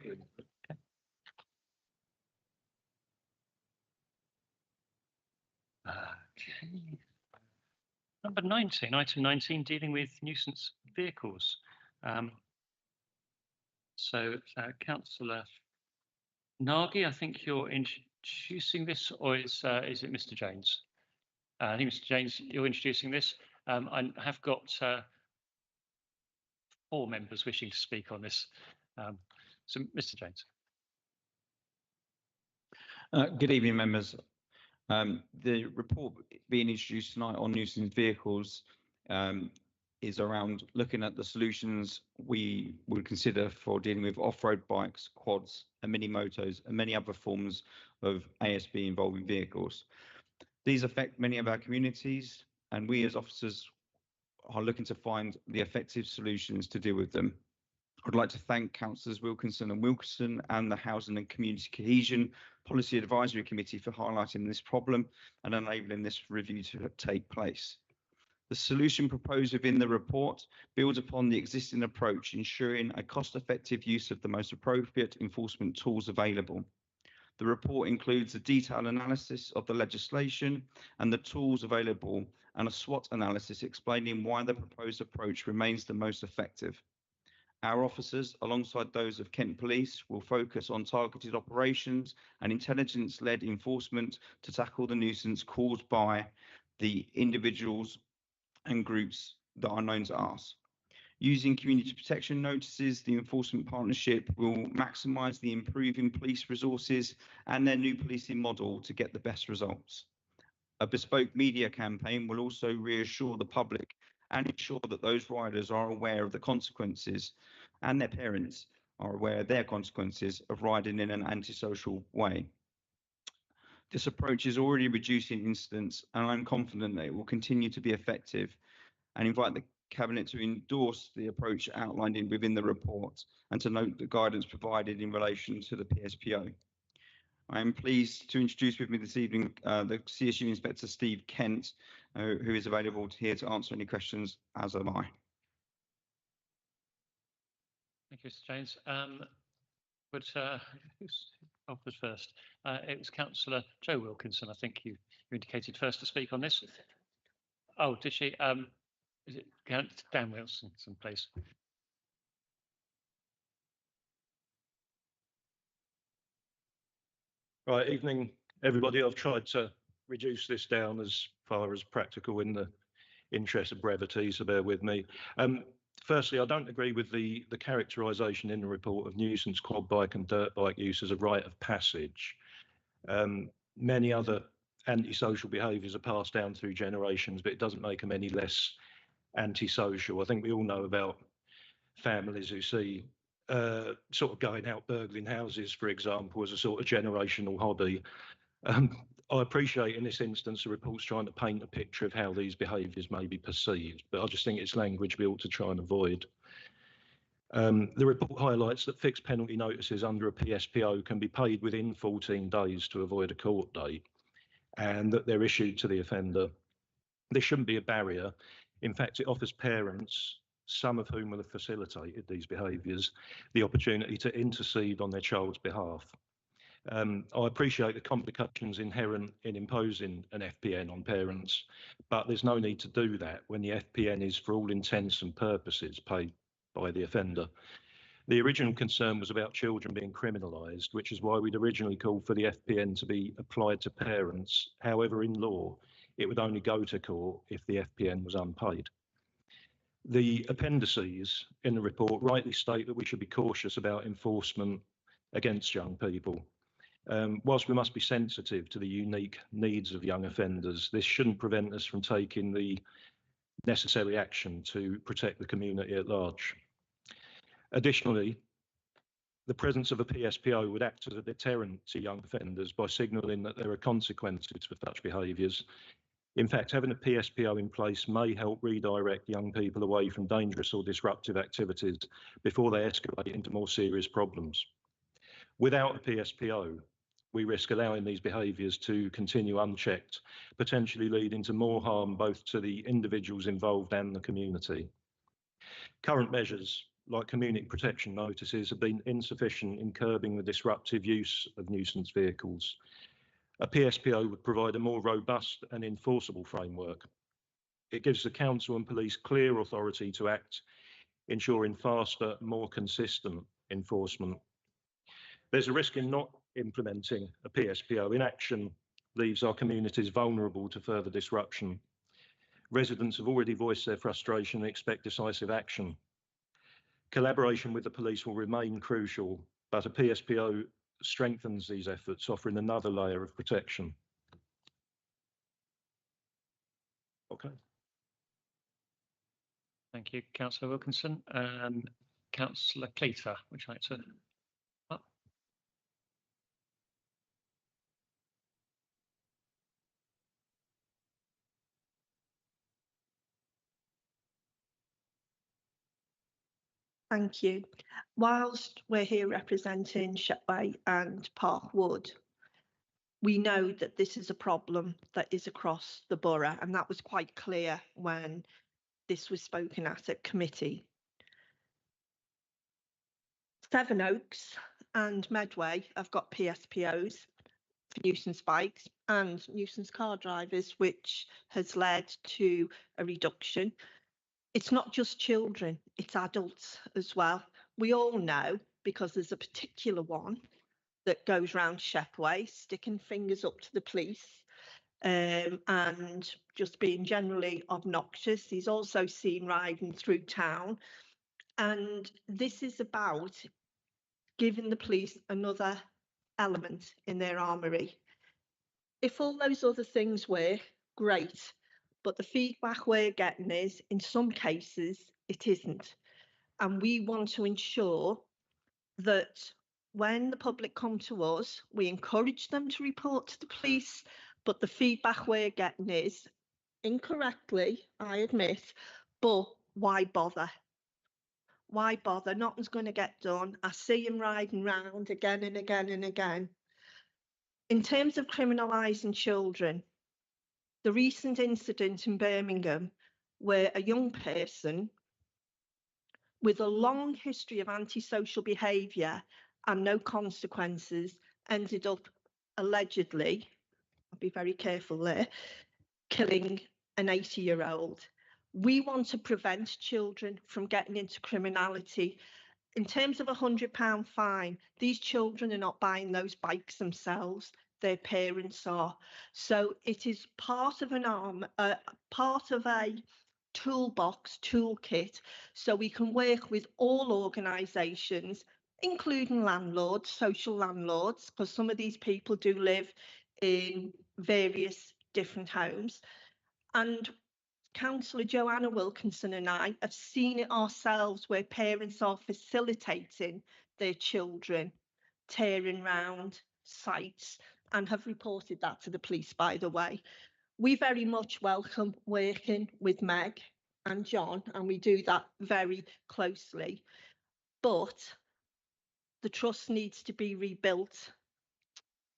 Okay. Okay. Number 19, item 19, dealing with nuisance vehicles. Councillor Nagy, I think you're introducing this, or is it Mr. James? I think Mr. James, you're introducing this. I have got 4 members wishing to speak on this. So, Mr. James. Good evening, members. The report being introduced tonight on nuisance vehicles is around looking at the solutions we would consider for dealing with off-road bikes, quads, and mini motos, and many other forms of ASB involving vehicles. These affect many of our communities, and we as officers are looking to find the effective solutions to deal with them. I'd like to thank Councillors Wilkinson and Wilkinson and the Housing and Community Cohesion Policy Advisory Committee for highlighting this problem and enabling this review to take place. The solution proposed within the report builds upon the existing approach, ensuring a cost-effective use of the most appropriate enforcement tools available. The report includes a detailed analysis of the legislation and the tools available and a SWOT analysis explaining why the proposed approach remains the most effective. Our officers, alongside those of Kent Police, will focus on targeted operations and intelligence-led enforcement to tackle the nuisance caused by the individuals and groups that are known to us. Using community protection notices, the enforcement partnership will maximise the improving police resources and their new policing model to get the best results. A bespoke media campaign will also reassure the public and ensure that those riders are aware of the consequences and their parents are aware of their consequences of riding in an antisocial way. This approach is already reducing incidents, and I'm confident that it will continue to be effective, and invite the Cabinet to endorse the approach outlined within the report and to note the guidance provided in relation to the PSPO. I am pleased to introduce with me this evening the CSU Inspector Steve Kent, who is available here to answer any questions, as am I. Thank you, Mr. Jones. Who's offers first? It was Councillor Jo Wilkinson. I think you indicated first to speak on this. Oh, did she? Is it Dan Wilson, please? Right, evening, everybody. I've tried to reduce this down as far as practical in the interest of brevity, so bear with me. Firstly, I don't agree with the characterisation in the report of nuisance quad bike and dirt bike use as a rite of passage. Many other antisocial behaviours are passed down through generations, but it doesn't make them any less antisocial. I think we all know about families who see sort of going out burgling houses, for example, as a sort of generational hobby. I appreciate in this instance the report's trying to paint a picture of how these behaviours may be perceived, but I just think it's language we ought to try and avoid. The report highlights that fixed penalty notices under a PSPO can be paid within 14 days to avoid a court date, and that they're issued to the offender. This shouldn't be a barrier. In fact, it offers parents, some of whom will have facilitated these behaviours, the opportunity to intercede on their child's behalf. I appreciate the complications inherent in imposing an FPN on parents, but there's no need to do that when the FPN is, for all intents and purposes, paid by the offender. The original concern was about children being criminalised, which is why we'd originally called for the FPN to be applied to parents. However, in law, it would only go to court if the FPN was unpaid. The appendices in the report rightly state that we should be cautious about enforcement against young people. Whilst we must be sensitive to the unique needs of young offenders, this shouldn't prevent us from taking the necessary action to protect the community at large. Additionally, the presence of a PSPO would act as a deterrent to young offenders by signalling that there are consequences for such behaviours. In fact, having a PSPO in place may help redirect young people away from dangerous or disruptive activities before they escalate into more serious problems. Without a PSPO, we risk allowing these behaviours to continue unchecked, potentially leading to more harm both to the individuals involved and the community. Current measures, like community protection notices, have been insufficient in curbing the disruptive use of nuisance vehicles. A PSPO would provide a more robust and enforceable framework. It gives the council and police clear authority to act, ensuring faster, more consistent enforcement. There's a risk in not implementing a PSPO. Inaction leaves our communities vulnerable to further disruption. Residents have already voiced their frustration and expect decisive action. Collaboration with the police will remain crucial, but a PSPO strengthens these efforts, offering another layer of protection. Okay. Thank you, Councillor Wilkinson. Councillor Cleater, would you like to? Thank you. Whilst we're here representing Shepway and Parkwood, we know that this is a problem that is across the borough, and that was quite clear when this was spoken at committee. Sevenoaks and Medway have got PSPOs for nuisance bikes and nuisance car drivers, which has led to a reduction. It's not just children, it's adults as well. We all know, because there's a particular one that goes round Shepway, sticking fingers up to the police and just being generally obnoxious. He's also seen riding through town. And this is about giving the police another element in their armoury. If all those other things work, great. But the feedback we're getting is, in some cases, it isn't. And we want to ensure that when the public come to us, we encourage them to report to the police, but the feedback we're getting is, incorrectly, I admit, but why bother? Why bother? Nothing's going to get done. I see him riding round again and again and again. In terms of criminalising children, the recent incident in Birmingham where a young person with a long history of antisocial behaviour and no consequences ended up allegedly, I'll be very careful there, killing an 80-year-old. We want to prevent children from getting into criminality. In terms of a £100 fine, these children are not buying those bikes themselves. Their parents are. So it is part of part of a toolbox, toolkit, so we can work with all organisations, including landlords, social landlords, because some of these people do live in various different homes. And Councillor Joanna Wilkinson and I have seen it ourselves where parents are facilitating their children tearing round sites and have reported that to the police, by the way. We very much welcome working with Meg and John, and we do that very closely. But the trust needs to be rebuilt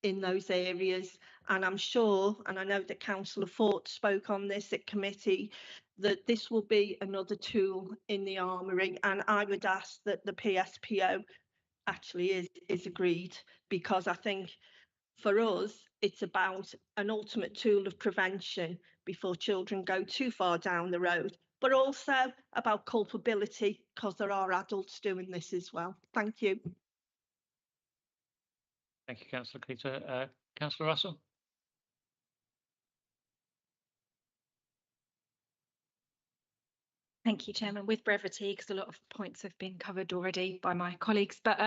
in those areas. And I'm sure, and I know that Councillor Fort spoke on this at committee, that this will be another tool in the armoury. And I would ask that the PSPO actually is agreed, because I think for us, it's about an ultimate tool of prevention before children go too far down the road, but also about culpability, because there are adults doing this as well. Thank you. Thank you, Councillor Cleater. Councillor Russell. Thank you, Chairman. With brevity, because a lot of points have been covered already by my colleagues, but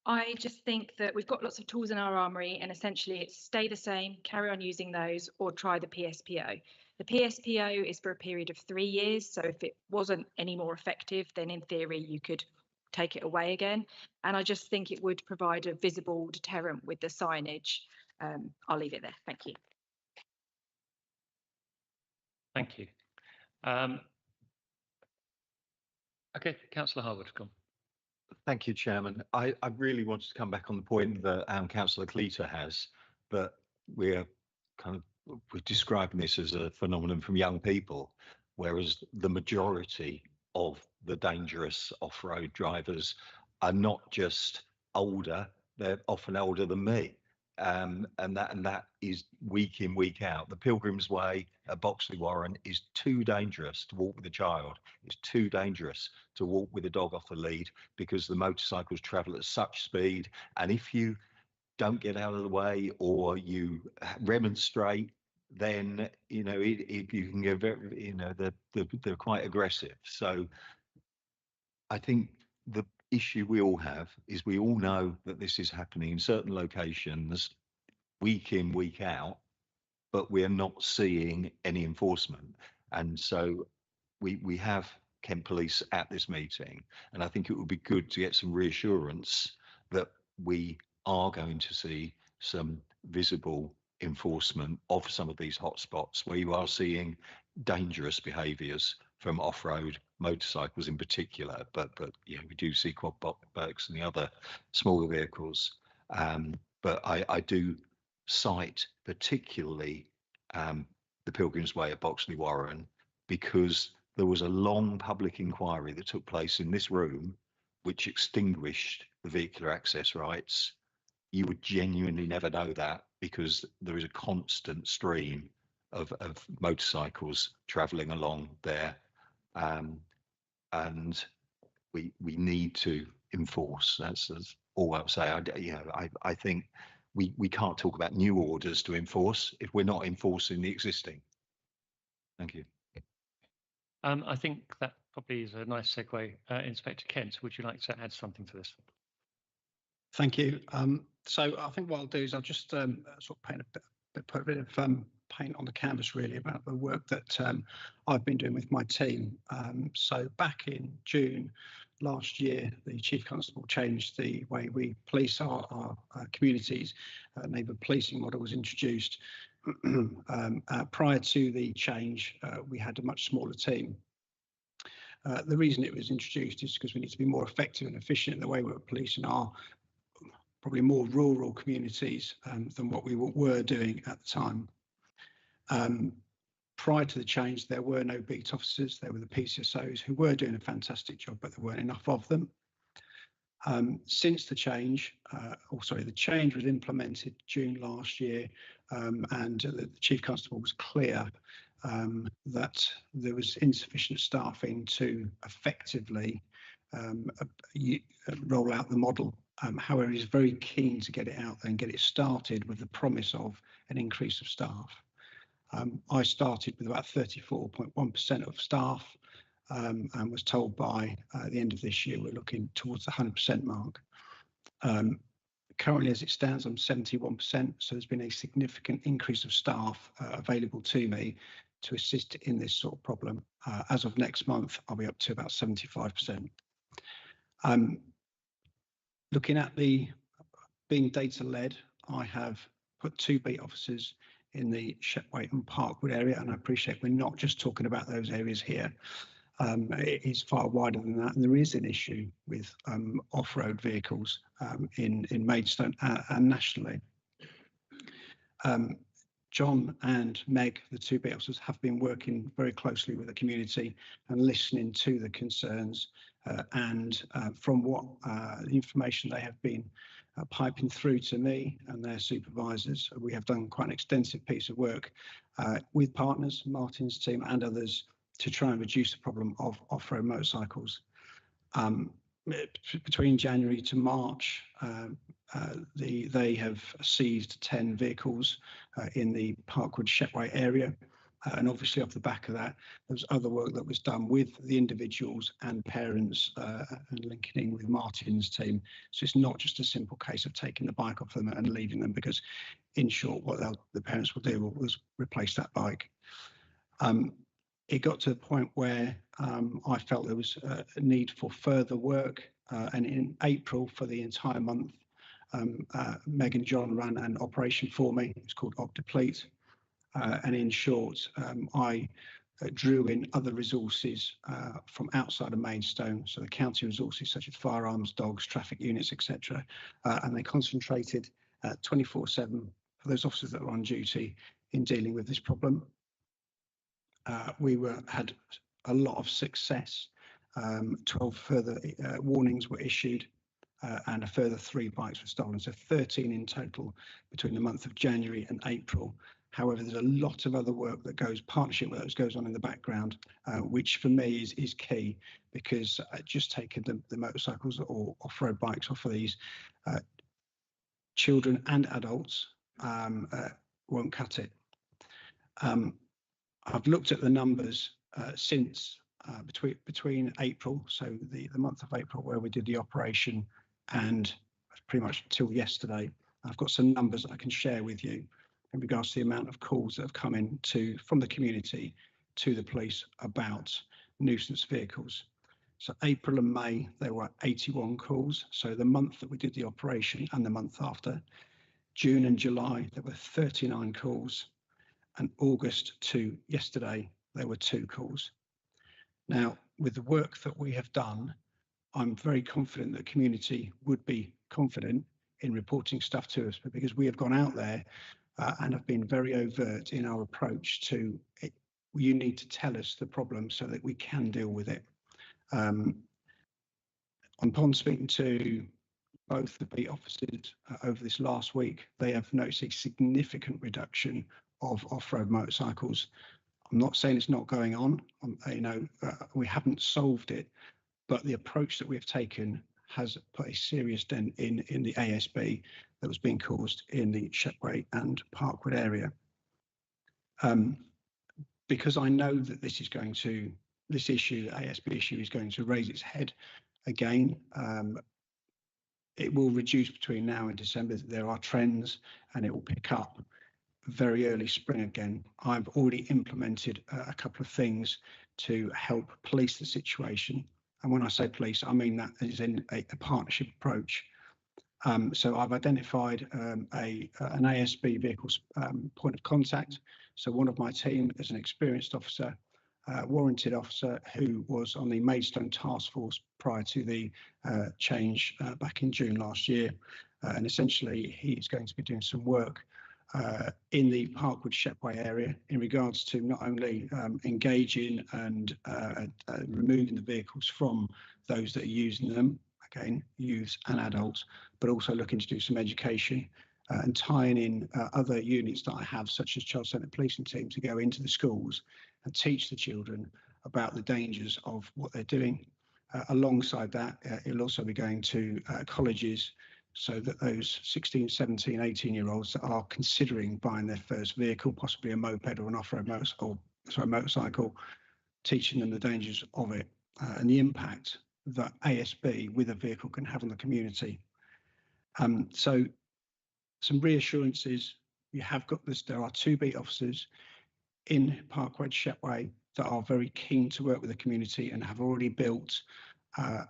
I just think that we've got lots of tools in our armoury, and essentially it's stay the same, carry on using those, or try the PSPO. The PSPO is for a period of 3 years, so if it wasn't any more effective, then in theory you could take it away again. And I just think it would provide a visible deterrent with the signage. I'll leave it there. Thank you. Thank you. Okay, Councillor Harwood, come. Thank you, Chairman. I really wanted to come back on the point that Councillor Cleater has, that we're describing this as a phenomenon from young people, whereas the majority of the dangerous off-road drivers are not just older, they're often older than me. And that is week in, week out. The Pilgrim's Way at Boxley Warren is too dangerous to walk with a child. It's too dangerous to walk with a dog off the lead, because the motorcycles travel at such speed. And if you don't get out of the way or you remonstrate, then you can get very, they're quite aggressive. So I think issue we all have is we all know that this is happening in certain locations week in, week out, but we're not seeing any enforcement. And so we have Kent Police at this meeting, and I think it would be good to get some reassurance that we are going to see some visible enforcement of some of these hotspots where you are seeing dangerous behaviours from off-road motorcycles in particular, but yeah, we do see quad bikes and the other smaller vehicles. But I do cite particularly the Pilgrim's Way at Boxley Warren, because there was a long public inquiry that took place in this room which extinguished the vehicular access rights. You would genuinely never know that because there is a constant stream of motorcycles travelling along there, and we need to enforce. That's all I'll say. I think we can't talk about new orders to enforce if we're not enforcing the existing. Thank you. I think that probably is a nice segue. Inspector Kent, would you like to add something to this? Thank you. So I think what I'll do is I'll just sort of put a bit of paint on the canvas really about the work that I've been doing with my team. So back in June last year, the Chief Constable changed the way we police our communities. Neighbour policing model was introduced. Prior to the change, we had a much smaller team. The reason it was introduced is because we need to be more effective and efficient in the way we're policing our probably more rural communities than what we were doing at the time. Prior to the change, there were no beat officers. There were the PCSOs who were doing a fantastic job, but there weren't enough of them. Since the change, the change was implemented June last year, and the Chief Constable was clear that there was insufficient staffing to effectively roll out the model. However, he's very keen to get it out there and get it started with the promise of an increase of staff. I started with about 34.1% of staff and was told by the end of this year we're looking towards the 100% mark. Currently, as it stands, I'm 71%, so there's been a significant increase of staff available to me to assist in this sort of problem. As of next month, I'll be up to about 75%. Looking at the being data-led, I have put 2 beat officers in the Shepway and Parkwood area, and I appreciate we're not just talking about those areas here. It is far wider than that, and there is an issue with off-road vehicles in Maidstone and nationally. John and Meg, the 2 beat officers, have been working very closely with the community and listening to the concerns, and from what the information they have been piping through to me and their supervisors, we have done quite an extensive piece of work with partners, Martin's team and others, to try and reduce the problem of off-road motorcycles. Between January to March, they have seized 10 vehicles in the Parkwood Shepway area. And obviously off the back of that, there was other work that was done with the individuals and parents and linking in with Martin's team. So it's not just a simple case of taking the bike off them and leaving them, because in short, what the parents will do was replace that bike. It got to the point where I felt there was a need for further work, and in April, for the entire month, Meg and John ran an operation for me. It's called OpDeplete. And in short, I drew in other resources from outside of Maidstone, so the county resources such as firearms, dogs, traffic units, etc. And they concentrated 24/7 for those officers that were on duty in dealing with this problem. We had a lot of success. 12 further warnings were issued, and a further 3 bikes were stolen, so 13 in total between the month of January and April. However, there's a lot of other work that partnership work that goes on in the background, which for me is key, because just taking the motorcycles or off-road bikes off of these children and adults won't cut it. I've looked at the numbers since between April, so the month of April where we did the operation, and pretty much till yesterday. I've got some numbers that I can share with you in regards to the amount of calls that have come in from the community to the police about nuisance vehicles. So April and May, there were 81 calls. So the month that we did the operation and the month after. June and July, there were 39 calls. And August to yesterday, there were 2 calls. Now, with the work that we have done, I'm very confident that the community would be confident in reporting stuff to us, but because we have gone out there and have been very overt in our approach to it, you need to tell us the problem so that we can deal with it. Upon speaking to both the beat officers over this last week, they have noticed a significant reduction of off-road motorcycles. I'm not saying it's not going on. We haven't solved it, but the approach that we've taken has put a serious dent in the ASB that was being caused in the Shepway and Parkwood area. Because I know that this issue, the ASB issue, is going to raise its head again. It will reduce between now and December. There are trends, and it will pick up very early spring again. I've already implemented a couple of things to help police the situation. And when I say police, I mean that as in a partnership approach. So I've identified an ASB vehicle's point of contact. So one of my team is an experienced officer, warranted officer who was on the Maidstone task force prior to the change back in June last year. And essentially, he's going to be doing some work in the Parkwood Shepway area in regards to not only engaging and removing the vehicles from those that are using them, again, youths and adults, but also looking to do some education and tying in other units that I have, such as Child Centre Policing Team, to go into the schools and teach the children about the dangers of what they're doing. Alongside that, it'll also be going to colleges, so that those 16, 17, 18-year-olds that are considering buying their first vehicle, possibly a moped or an off-road motorcycle, teaching them the dangers of it and the impact that ASB with a vehicle can have on the community. So some reassurances, you have got this. There are 2 beat officers in Parkwood Shepway that are very keen to work with the community and have already built a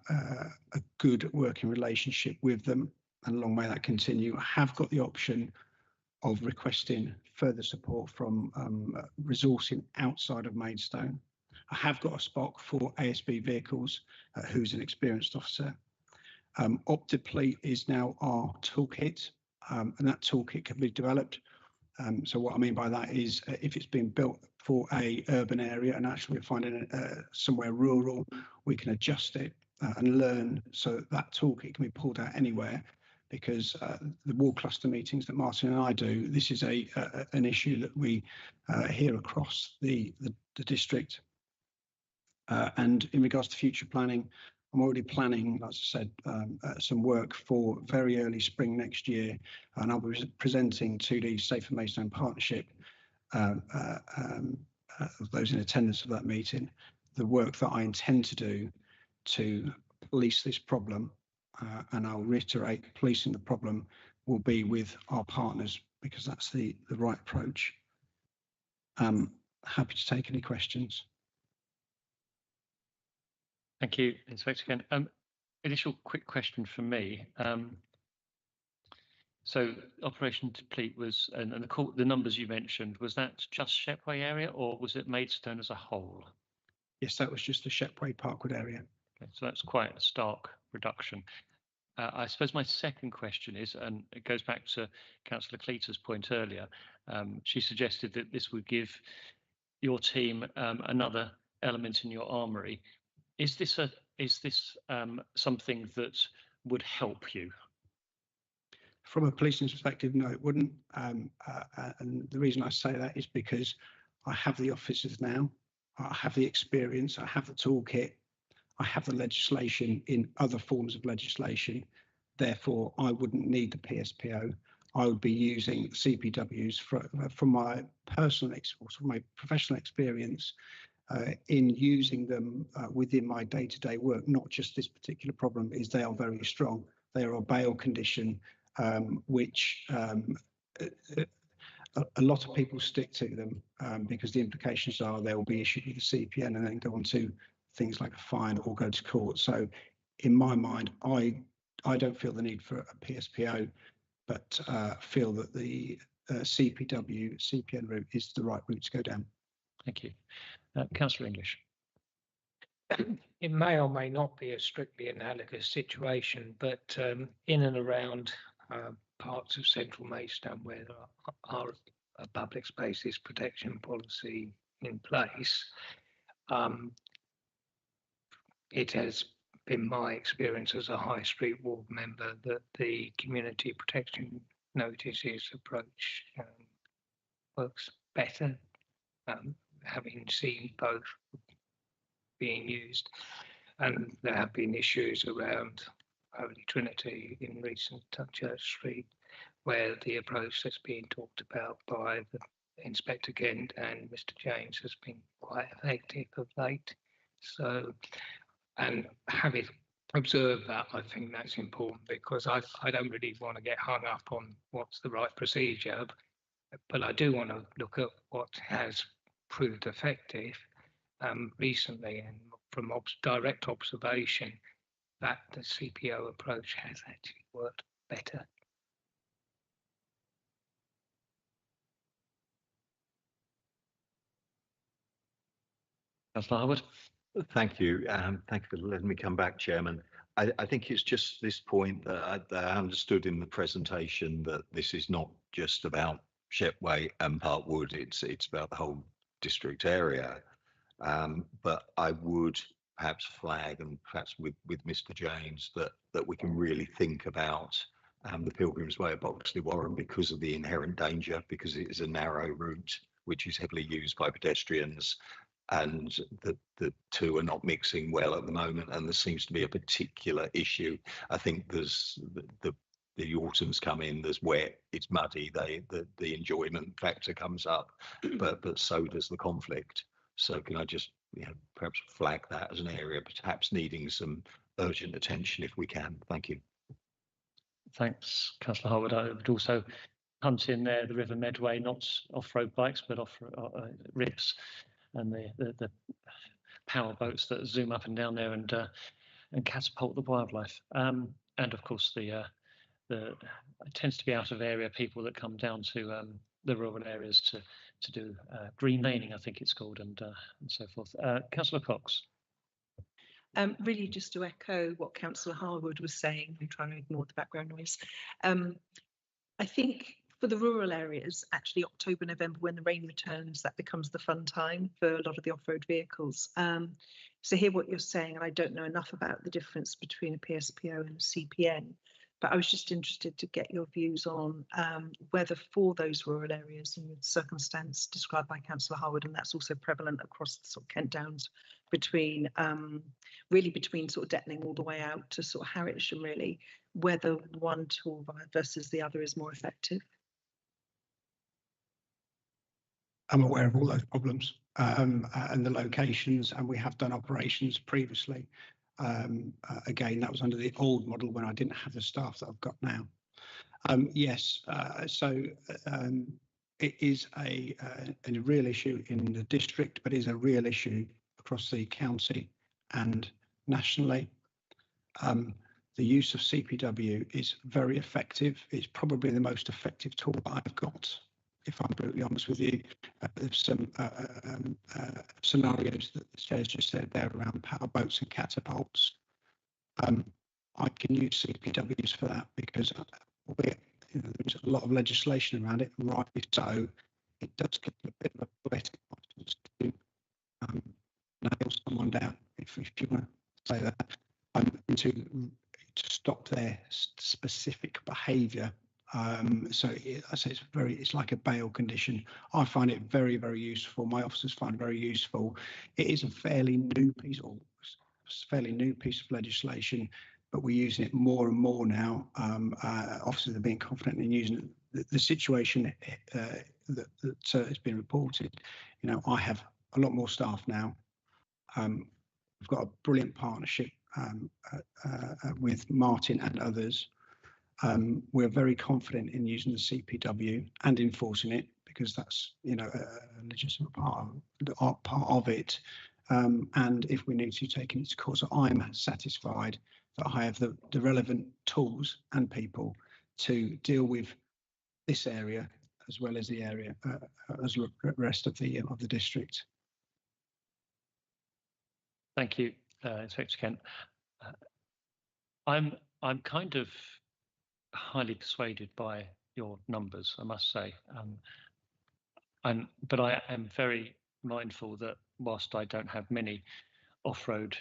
good working relationship with them. And long may that continue. I have got the option of requesting further support from resourcing outside of Maidstone. I have got a spot for ASB vehicles, who's an experienced officer. Optiplete is now our toolkit, and that toolkit can be developed. So what I mean by that is if it's been built for a urban area and actually we're finding somewhere rural, we can adjust it and learn so that toolkit can be pulled out anywhere. Because the ward cluster meetings that Martin and I do, this is an issue that we hear across the district. And in regards to future planning, I'm already planning, as I said, some work for very early spring next year, and I'll be presenting to the Safer Maidstone Partnership, those in attendance of that meeting, the work that I intend to do to police this problem. And I'll reiterate, policing the problem will be with our partners because that's the right approach. Happy to take any questions. Thank you, Inspector Kent. Initial quick question from me. So Operation Deplete was, and the numbers you mentioned, was that just Shepway area or was it Maidstone as a whole? Yes, that was just the Shepway Parkwood area. Okay, so that's quite a stark reduction. I suppose my second question is, and it goes back to Councillor Cleater's point earlier. She suggested that this would give your team another element in your armoury. Is this something that would help you? From a policing perspective, no, it wouldn't. And the reason I say that is because I have the officers now, I have the experience, I have the toolkit, I have the legislation in other forms of legislation. Therefore, I wouldn't need the PSPO. I would be using CPWs from my personal experience, from my professional experience, in using them within my day-to-day work, not just this particular problem, is they are very strong. They are a bail condition, which a lot of people stick to them because the implications are they will be issued with a CPN and then go on to things like a fine or go to court. So in my mind, I don't feel the need for a PSPO, but feel that the CPW, CPN route is the right route to go down. Thank you. Councillor English. It may or may not be a strictly analogous situation, but in and around parts of central Maidstone where there are a public spaces protection policy in place, it has been my experience as a High Street ward member that the community protection notices approach works better, having seen both being used, and there have been issues around Holy Trinity in recent Church Street where the approach that's being talked about by the Inspector Kent and Mr. James has been quite effective of late. So, and having observed that, I think that's important because I don't really want to get hung up on what's the right procedure, but I do want to look at what has proved effective recently, and from direct observation that the CPO approach has actually worked better. Councillor Harwood. Thank you. Thank you for letting me come back, Chairman. I think it's just this point that I understood in the presentation that this is not just about Shepway and Parkwood, it's about the whole district area. But I would perhaps flag, and perhaps with Mr. James, that we can really think about the Pilgrim's Way of Boxley Warren because of the inherent danger, because it is a narrow route which is heavily used by pedestrians, and the two are not mixing well at the moment, and there seems to be a particular issue. I think there's the autumn's come in, there's wet, it's muddy, the enjoyment factor comes up, but so does the conflict. So can I just perhaps flag that as an area perhaps needing some urgent attention if we can? Thank you. Thanks, Councillor Harwood. I would also hunt in there the River Medway, not off-road bikes, but off rips, and the power boats that zoom up and down there and catapult the wildlife. And of course, it tends to be out of area people that come down to the rural areas to do green laning, I think it's called, and so forth. Councillor Cox. Really just to echo what Councillor Harwood was saying, I'm trying to ignore the background noise. I think for the rural areas, actually October, November, when the rain returns, that becomes the fun time for a lot of the off-road vehicles. So hear what you're saying, and I don't know enough about the difference between a PSPO and a CPN, but I was just interested to get your views on whether for those rural areas and the circumstance described by Councillor Harwood, and that's also prevalent across the sort of Kent Downs, between really between sort of Detling all the way out to sort of Harwich, and really whether one tool versus the other is more effective. I'm aware of all those problems and the locations, and we have done operations previously. Again, that was under the old model when I didn't have the staff that I've got now. Yes, so it is a real issue in the district, but is a real issue across the county and nationally. The use of CPW is very effective. It's probably the most effective tool I've got, if I'm brutally honest with you. There's some scenarios that the chair's just said there around power boats and catapults. I can use CPWs for that because there's a lot of legislation around it, rightly so. It does give a bit of a poetic license to nail someone down, if you want to say that, to stop their specific behaviour. So I say it's like a bail condition. I find it very, very useful. My officers find it very useful. It is a fairly new piece of legislation, but we're using it more and more now. Officers are being confident in using it. The situation that has been reported, I have a lot more staff now. We've got a brilliant partnership with Martin and others. We're very confident in using the CPW and enforcing it, because that's, you know, a legitimate part of it. And if we need to take it to court, so I'm satisfied that I have the relevant tools and people to deal with this area as well as the area as the rest of the district. Thank you, Inspector Kent. I'm kind of highly persuaded by your numbers, I must say. But I am very mindful that whilst I don't have many off-road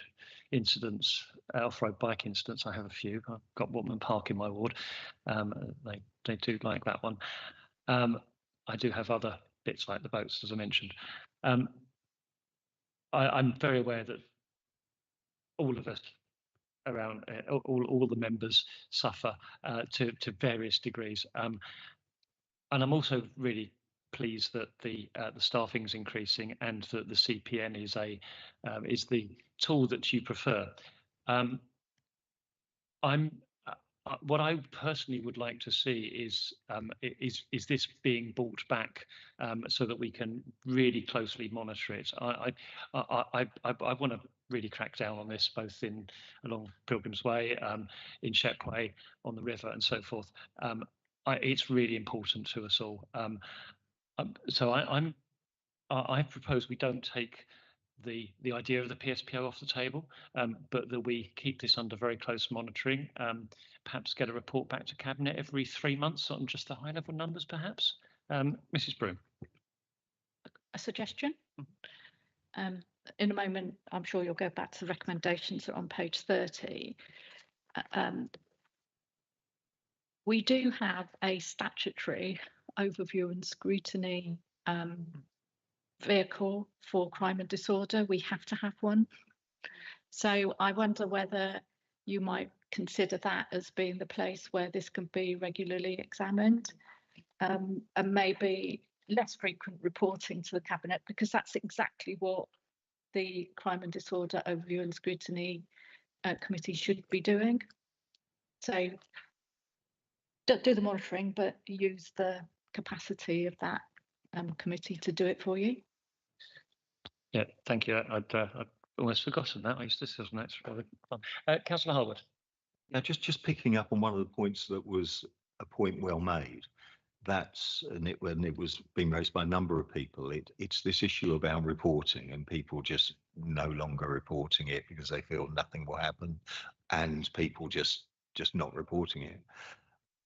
incidents, off-road bike incidents, I have a few. I've got Woodman Park in my ward. They do like that one. I do have other bits like the boats, as I mentioned. I'm very aware that all of us around, all the members suffer to various degrees. And I'm also really pleased that the staffing is increasing and that the CPN is the tool that you prefer. What I personally would like to see is this being brought back so that we can really closely monitor it. I want to really crack down on this, both along Pilgrim's Way, in Shep Way, on the river, and so forth. It's really important to us all. So I propose we don't take the idea of the PSPO off the table, but that we keep this under very close monitoring. Perhaps get a report back to Cabinet every 3 months on just the high-level numbers, perhaps. Mrs. Broom. A suggestion. In a moment, I'm sure you'll go back to the recommendations that are on page 30. We do have a statutory overview and scrutiny vehicle for crime and disorder. We have to have one. So I wonder whether you might consider that as being the place where this can be regularly examined, and maybe less frequent reporting to the Cabinet, because that's exactly what the Crime and Disorder Overview and Scrutiny Committee should be doing. So don't do the monitoring, but use the capacity of that committee to do it for you. Yeah, thank you. I'd almost forgotten that. I used to sit on that. Rather fun. Councillor Harwood. Now, just picking up on one of the points that was a point well made. And it was being raised by a number of people. It's this issue about reporting and people just no longer reporting it because they feel nothing will happen, and people just not reporting it.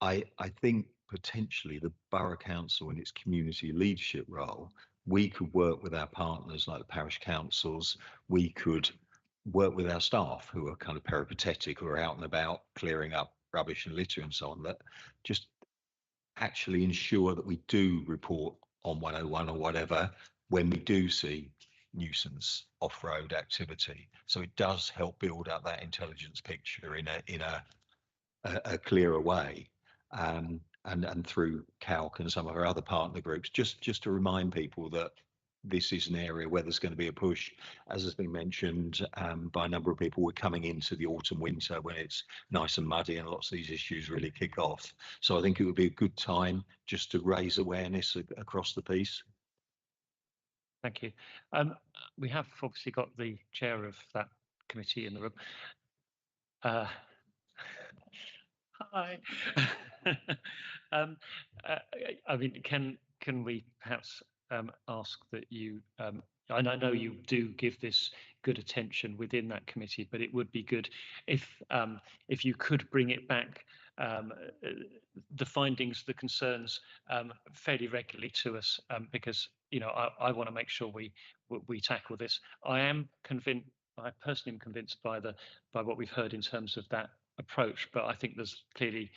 I think potentially the Borough Council in its community leadership role, we could work with our partners like the parish councils. We could work with our staff who are kind of peripatetic, who are out and about clearing up rubbish and litter and so on, that just actually ensure that we do report on 101 or whatever when we do see nuisance off-road activity. So it does help build up that intelligence picture in a clearer way, and through CALC and some of our other partner groups, just to remind people that this is an area where there's going to be a push, as has been mentioned by a number of people. We're coming into the autumn winter when it's nice and muddy and lots of these issues really kick off. So I think it would be a good time just to raise awareness across the piece. Thank you. We have obviously got the chair of that committee in the room. Hi. I mean, can we perhaps ask that you, and I know you do give this good attention within that committee, but it would be good if you could bring it back, the findings, the concerns, fairly regularly to us, because I want to make sure we tackle this. I personally am convinced by what we've heard in terms of that approach, but I think there's clearly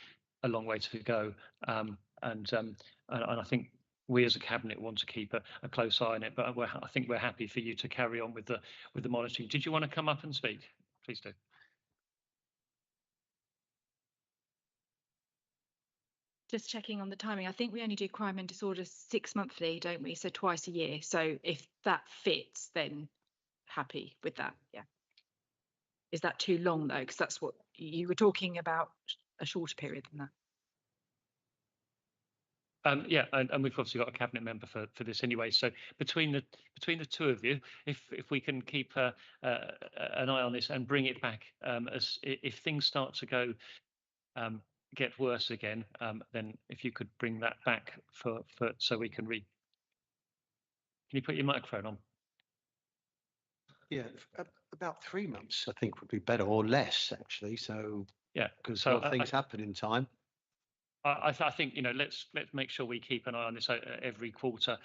a long way to go, and I think we as a cabinet want to keep a close eye on it, but I think we're happy for you to carry on with the monitoring. Did you want to come up and speak? Please do. Just checking on the timing. I think we only do crime and disorder 6 monthly, don't we? So twice a year. So if that fits, then happy with that. Yeah. Is that too long though? Because that's what you were talking about, a shorter period than that. Yeah, and we've obviously got a cabinet member for this anyway. So between the two of you, if we can keep an eye on this and bring it back, as if things start to go get worse again, then if you could bring that back for so we can read. Can you put your microphone on? Yeah, about 3 months, I think, would be better, or less actually. So yeah, because so things happen in time. I think, you know, let's make sure we keep an eye on this every quarter,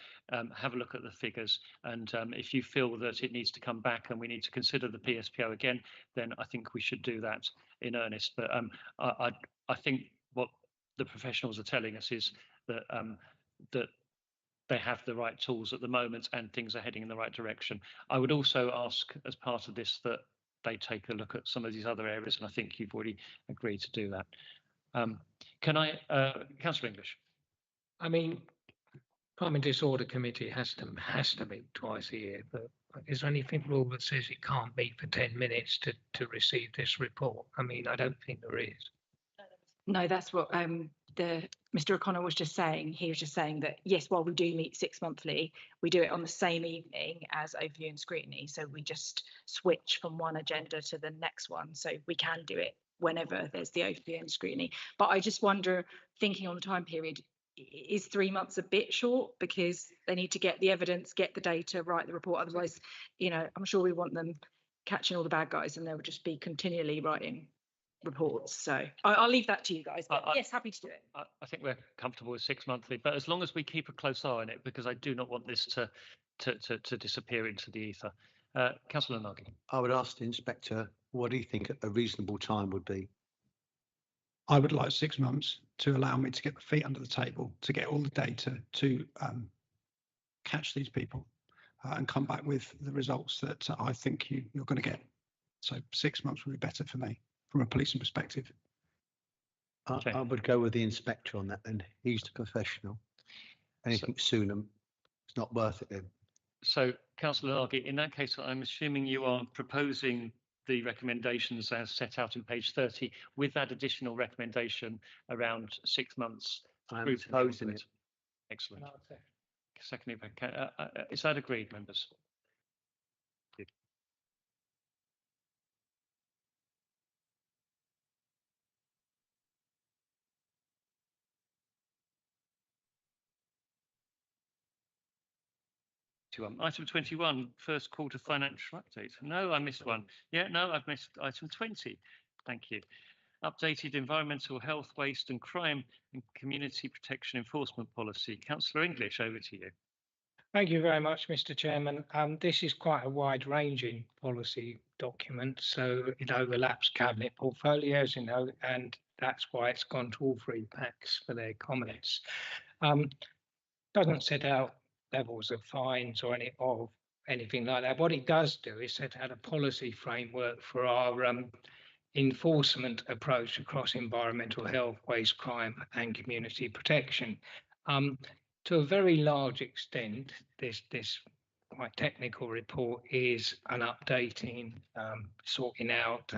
have a look at the figures, and if you feel that it needs to come back and we need to consider the PSPO again, then I think we should do that in earnest. But I think what the professionals are telling us is that that they have the right tools at the moment and things are heading in the right direction. I would also ask, as part of this, that they take a look at some of these other areas, and I think you've already agreed to do that. Can I, Councillor English? I mean, Crime and Disorder Committee has to meet twice a year, but is there anything rule that says it can't meet for 10 minutes to receive this report? I mean, I don't think there is. No, that's what Mr. O'Connor was just saying. He was just saying that yes, while we do meet 6 monthly, we do it on the same evening as overview and scrutiny. So we just switch from one agenda to the next one. So we can do it whenever there's the overview and scrutiny. But I just wonder, thinking on the time period, is 3 months a bit short, because they need to get the evidence, get the data, write the report. Otherwise, you know, I'm sure we want them catching all the bad guys and they will just be continually writing reports. So I'll leave that to you guys. But yes, happy to do it. I think we're comfortable with 6 monthly, but as long as we keep a close eye on it, because I do not want this to disappear into the ether. Councillor Nagy. I would ask the inspector, what do you think a reasonable time would be? I would like 6 months to allow me to get my feet under the table, to get all the data, to catch these people and come back with the results that I think you're going to get. So 6 months would be better for me from a policing perspective. Okay. I would go with the inspector on that then. He's the professional. Anything sooner, it's not worth it then. So, Councillor Nagy, in that case, I'm assuming you are proposing the recommendations as set out in page 30 with that additional recommendation around 6 months. I'm proposing it. Excellent. Secondly, is that agreed, members? Item 21, first quarter financial update. No, I missed one. Yeah, no, I've missed item 20. Thank you. Updated environmental health, waste and crime and community protection enforcement policy. Councillor English, over to you. Thank you very much, Mr. Chairman. This is quite a wide-ranging policy document, so it overlaps cabinet portfolios, you know, and that's why it's gone to all three packs for their comments. Doesn't set out levels of fines or anything like that. What it does do is set out a policy framework for our enforcement approach across environmental health, waste, crime and community protection. To a very large extent, this quite technical report is an updating, sorting out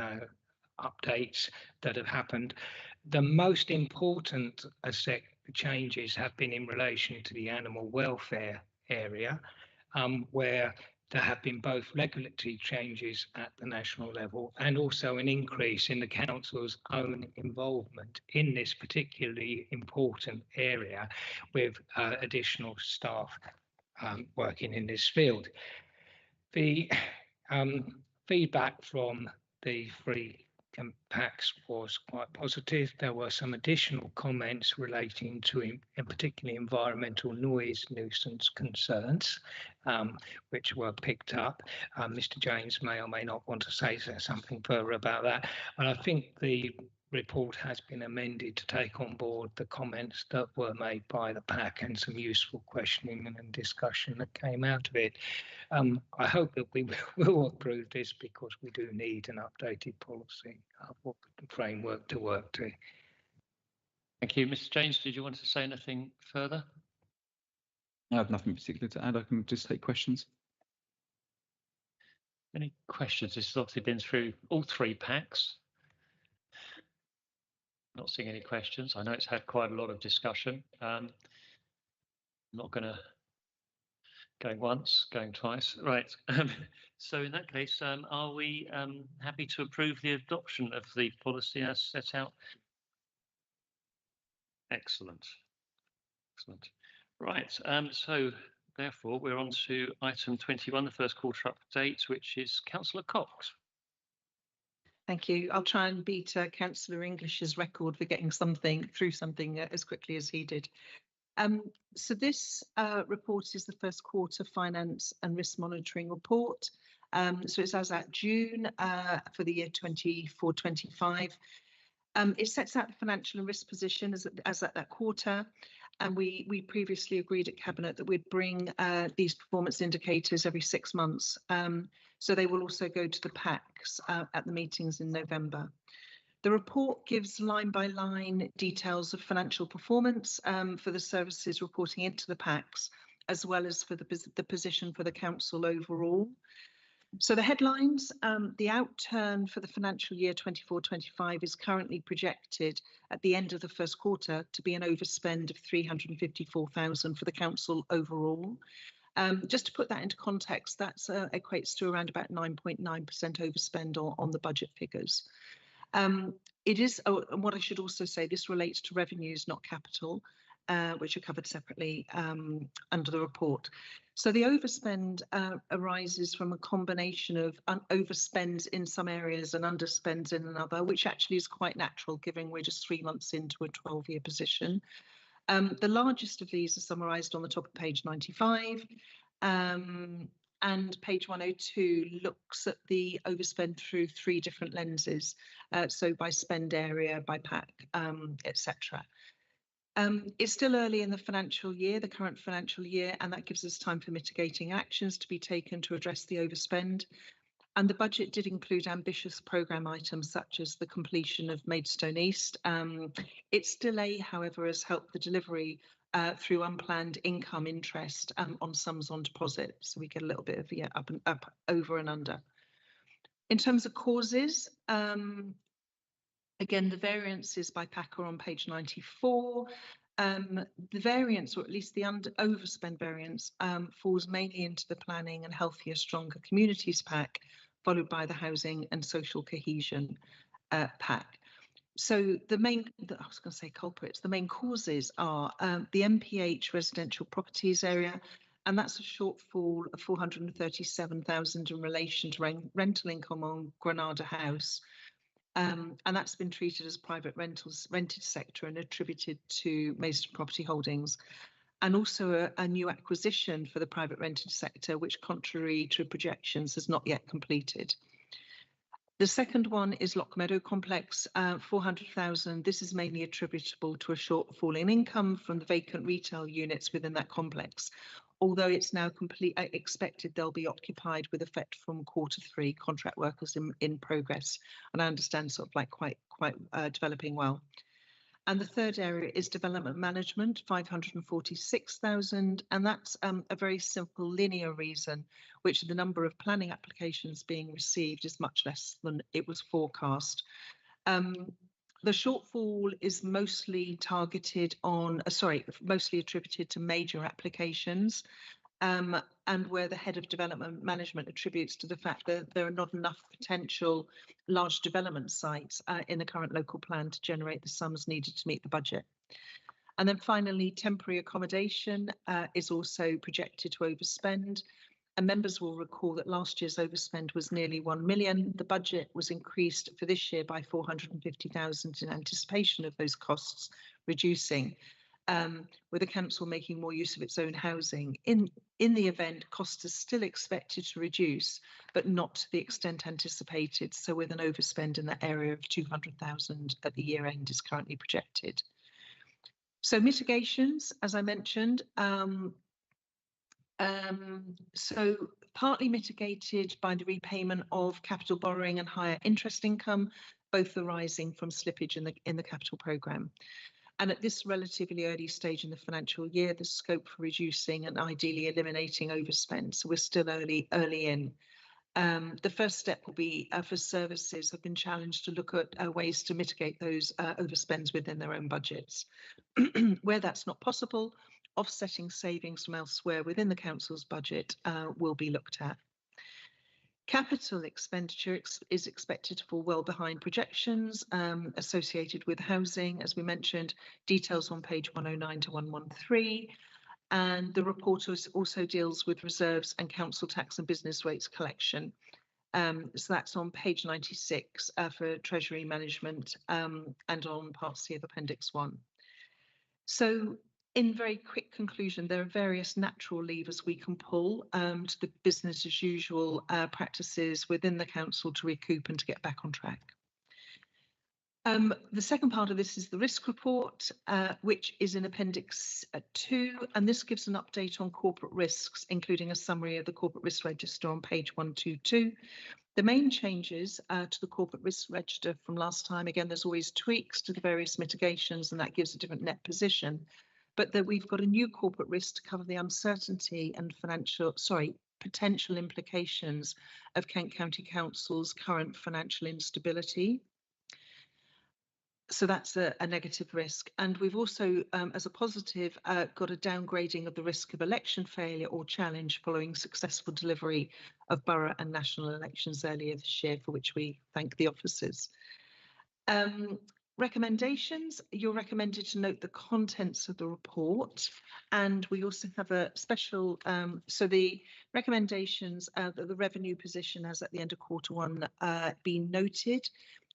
updates that have happened. The most important changes have been in relation to the animal welfare area, where there have been both regulatory changes at the national level and also an increase in the council's own involvement in this particularly important area with additional staff working in this field. The feedback from the three packs was quite positive. There were some additional comments relating to, in particularly, environmental noise nuisance concerns, which were picked up. Mr. James may or may not want to say something further about that. And I think the report has been amended to take on board the comments that were made by the pack and some useful questioning and discussion that came out of it. I hope that we will approve this, because we do need an updated policy framework to work to. Thank you. Mr. James, did you want to say anything further? I have nothing particular to add. I can just take questions. Any questions? This has obviously been through all three packs. Not seeing any questions. I know it's had quite a lot of discussion. I'm not going to going once, going twice. Right. So in that case, are we happy to approve the adoption of the policy as set out? Excellent. Excellent. Right. So therefore, we're on to item 21, the first quarter update, which is Councillor Cox. Thank you. I'll try and beat Councillor English's record for getting something through something as quickly as he did. So this report is the first quarter finance and risk monitoring report. So it's as at June for the year 24-25. It sets out the financial and risk position as at that quarter. And we previously agreed at Cabinet that we'd bring these performance indicators every 6 months. So they will also go to the PACs at the meetings in November. The report gives line-by-line details of financial performance for the services reporting into the PACs, as well as for the position for the council overall. So the headlines, the outturn for the financial year 24-25 is currently projected at the end of the first quarter to be an overspend of 354,000 for the council overall. Just to put that into context, that equates to around about 9.9% overspend on the budget figures. It is, what I should also say, this relates to revenues, not capital, which are covered separately under the report. So the overspend arises from a combination of overspends in some areas and underspends in another, which actually is quite natural given we're just 3 months into a 12-year position. The largest of these are summarised on the top of page 95. And page 102 looks at the overspend through 3 different lenses, so by spend area, by PAC, etc. It's still early in the financial year, the current financial year, and that gives us time for mitigating actions to be taken to address the overspend. And the budget did include ambitious programme items such as the completion of Maidstone East. Its delay, however, has helped the delivery through unplanned income interest on sums on deposit. So we get a little bit of up, over and under. In terms of causes, again, the variances by PAC are on page 94. The variance, or at least the overspend variance, falls mainly into the planning and healthier, stronger communities PAC, followed by the housing and social cohesion PAC. So the main, I was going to say culprits, the main causes are the MPH residential properties area, and that's a shortfall of 437,000 in relation to rental income on Granada House. And that's been treated as private rented sector and attributed to Maidstone Property Holdings. And also a new acquisition for the private rented sector, which contrary to projections has not yet completed. The second one is Lock Meadow Complex, 400,000. This is mainly attributable to a shortfall in income from the vacant retail units within that complex. Although it's now expected they'll be occupied with effect from Q3, contract workers in progress. And I understand sort of like quite developing well. And the third area is development management, 546,000. And that's a very simple linear reason, which the number of planning applications being received is much less than it was forecast. The shortfall is mostly targeted on, mostly attributed to major applications, and where the head of development management attributes to the fact that there are not enough potential large development sites in the current local plan to generate the sums needed to meet the budget. And then finally, temporary accommodation is also projected to overspend. And members will recall that last year's overspend was nearly 1 million. The budget was increased for this year by 450,000 in anticipation of those costs reducing, with the council making more use of its own housing. In the event, costs are still expected to reduce, but not to the extent anticipated. So with an overspend in that area of 200,000 at the year end is currently projected. So mitigations, as I mentioned, so partly mitigated by the repayment of capital borrowing and higher interest income, both arising from slippage in the capital programme. And at this relatively early stage in the financial year, there's scope for reducing and ideally eliminating overspend. So we're still early in. The first step will be for services have been challenged to look at ways to mitigate those overspends within their own budgets. Where that's not possible, offsetting savings from elsewhere within the council's budget will be looked at. Capital expenditure is expected to fall well behind projections associated with housing, as we mentioned, details on page 109 to 113. And the report also deals with reserves and council tax and business rates collection. So that's on page 96 for Treasury Management and on Part C of Appendix 1. So in very quick conclusion, there are various natural levers we can pull to the business as usual practices within the council to recoup and to get back on track. The second part of this is the risk report, which is in Appendix 2, and this gives an update on corporate risks, including a summary of the corporate risk register on page 122. The main changes to the corporate risk register from last time, again, there's always tweaks to the various mitigations, and that gives a different net position. But that we've got a new corporate risk to cover the uncertainty and potential implications of Kent County Council's current financial instability. So that's a negative risk. And we've also, as a positive, got a downgrading of the risk of election failure or challenge following successful delivery of borough and national elections earlier this year, for which we thank the officers. Recommendations, you're recommended to note the contents of the report, and we also have a special, so the recommendations that the revenue position has at the end of Q1 been noted,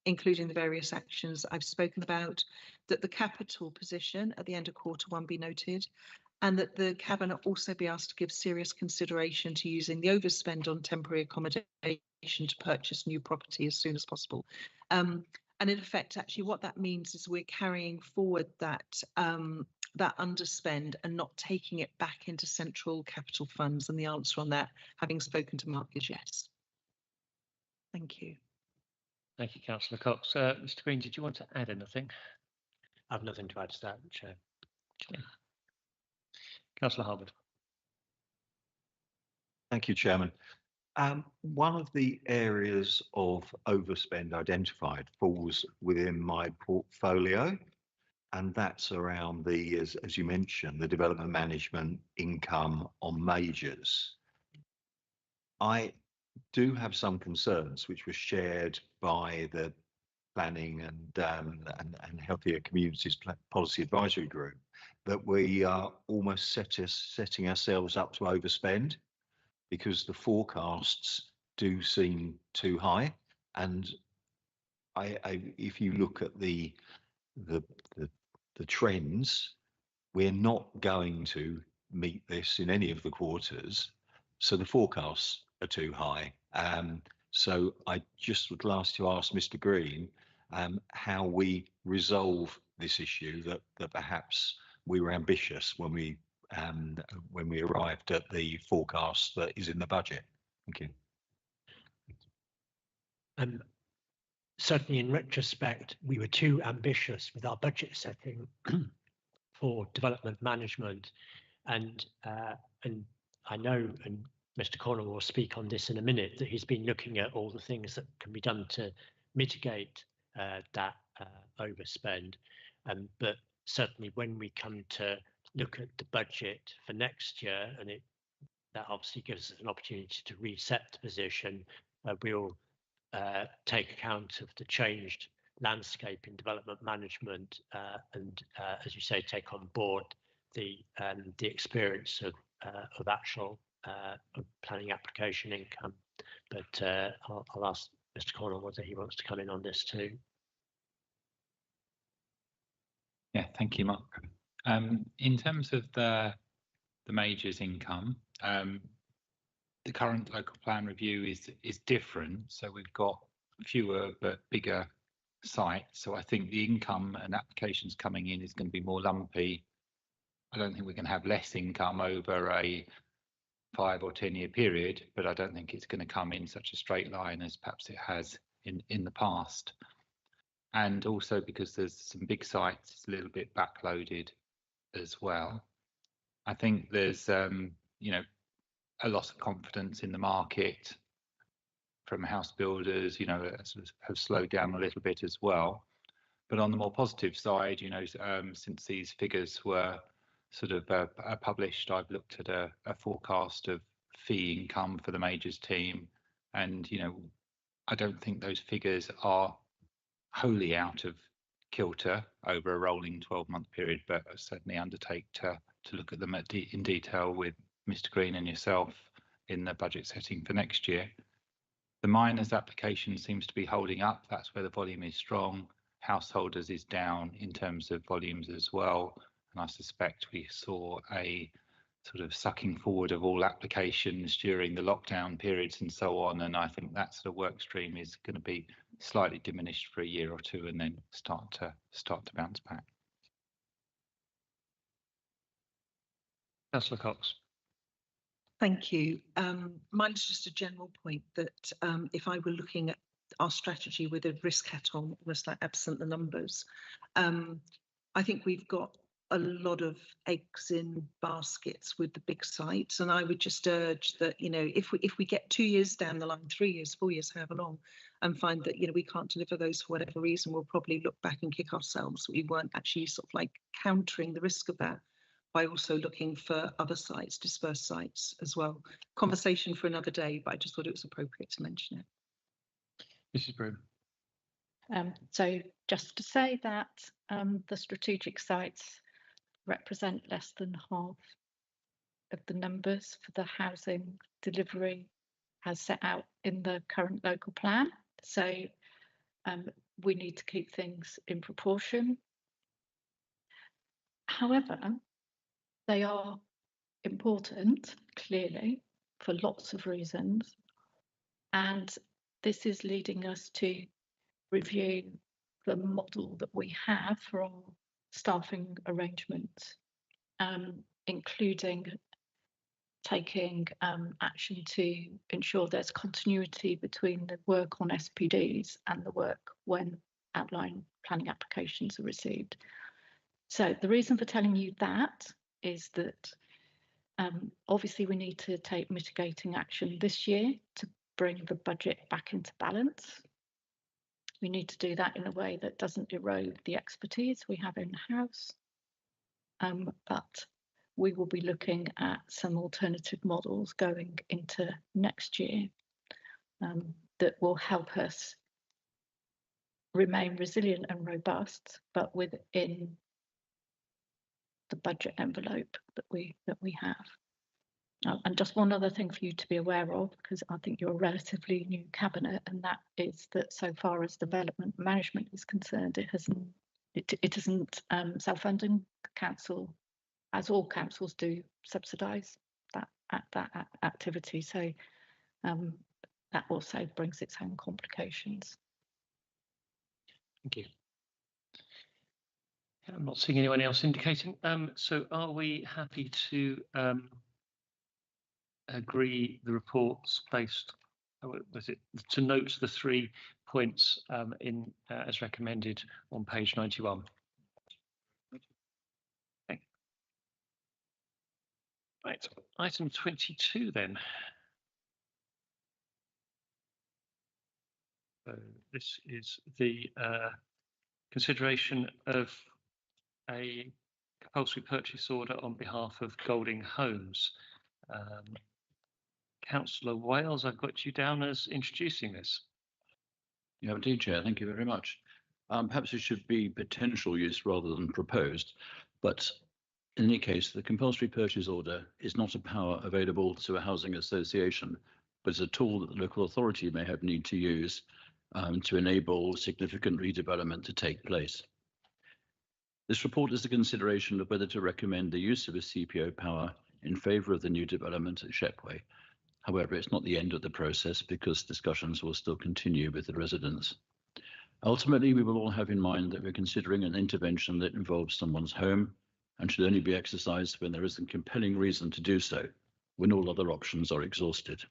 including the various actions I've spoken about, that the capital position at the end of Q1 be noted, and that the Cabinet also be asked to give serious consideration to using the overspend on temporary accommodation to purchase new property as soon as possible. And in effect, actually, what that means is we're carrying forward that that underspend and not taking it back into central capital funds. And the answer on that, having spoken to Mark, is yes. Thank you. Thank you, Councillor Cox. Mr. Green, did you want to add anything? I have nothing to add to that, Chair. Okay. Councillor Harwood. Thank you, Chairman. One of the areas of overspend identified falls within my portfolio, and that's around the, as you mentioned, the development management income on majors. I do have some concerns which were shared by the Planning and Healthier Communities Policy Advisory Group, that we are almost setting ourselves up to overspend, because the forecasts do seem too high. And if you look at the trends, we're not going to meet this in any of the quarters. So the forecasts are too high. So I just would like to ask Mr. Green how we resolve this issue, that perhaps we were ambitious when we arrived at the forecast that is in the budget. Thank you. Certainly in retrospect, we were too ambitious with our budget setting for development management. And I know, and Mr. Cornwall will speak on this in a minute, that he's been looking at all the things that can be done to mitigate that overspend. But certainly when we come to look at the budget for next year, and that obviously gives us an opportunity to reset the position, we'll take account of the changed landscape in development management and as you say, take on board the experience of actual planning application income. But I'll ask Mr. Cornwall whether he wants to come in on this too. Yeah, thank you, Mark. In terms of the majors income, the current local plan review is different. So we've got fewer but bigger sites. So I think the income and applications coming in is going to be more lumpy. I don't think we can have less income over a 5 or 10 year period, but I don't think it's going to come in such a straight line as perhaps it has in the past. and also because there's some big sites, it's a little bit backloaded as well. I think there's you know, a lot of confidence in the market from house builders, you know, have slowed down a little bit as well. But on the more positive side, you know, since these figures were sort of published, I've looked at a forecast of fee income for the majors team, and you know, I don't think those figures are wholly out of kilter over a rolling 12-month period, but I certainly undertake to look at them in detail with Mr. Green and yourself in the budget setting for next year. The miners application seems to be holding up. That's where the volume is strong. Householders is down in terms of volumes as well. And I suspect we saw a sort of sucking forward of all applications during the lockdown periods and so on. And I think that sort of work stream is going to be slightly diminished for a year or two and then start to bounce back. Councillor Cox. Thank you. Mine's just a general point that if I were looking at our strategy with a risk hat on, almost like absent the numbers, I think we've got a lot of eggs in baskets with the big sites, and I would just urge that, you know, if we get 2 years down the line, 3 years, 4 years, however long, and find that, you know, we can't deliver those for whatever reason, we'll probably look back and kick ourselves. We weren't actually sort of like countering the risk of that by also looking for other sites, dispersed sites as well. Conversation for another day, but I just thought it was appropriate to mention it. Mrs. Broom. So just to say that the strategic sites represent less than half of the numbers for the housing delivery as set out in the current local plan. So we need to keep things in proportion. However, they are important, clearly, for lots of reasons. And this is leading us to review the model that we have for our staffing arrangements, including taking action to ensure there's continuity between the work on SPDs and the work when outline planning applications are received. So the reason for telling you that is that obviously we need to take mitigating action this year to bring the budget back into balance. We need to do that in a way that doesn't erode the expertise we have in-house, but we will be looking at some alternative models going into next year that will help us remain resilient and robust, but within the budget envelope that we have. And just one other thing for you to be aware of, because I think you're a relatively new cabinet, and that is that so far as development management is concerned, it isn't self-funding. The council, as all councils do, subsidise that activity. So that also brings its own complications. Thank you. I'm not seeing anyone else indicating. So are we happy to agree the reports based, was it to note the 3 points in as recommended on page 91? Okay. Right, item 22 then. So this is the consideration of a compulsory purchase order on behalf of Golding Homes. Councillor Wales, I've got you down as introducing this. Yeah, indeed, Chair. Thank you very much. Perhaps it should be potential use rather than proposed, but in any case, the compulsory purchase order is not a power available to a housing association, but it's a tool that the local authority may have need to use to enable significant redevelopment to take place. This report is a consideration of whether to recommend the use of a CPO power in favour of the new development at Shepway. However, it's not the end of the process because discussions will still continue with the residents. Ultimately, we will all have in mind that we're considering an intervention that involves someone's home and should only be exercised when there is a compelling reason to do so, when all other options are exhausted.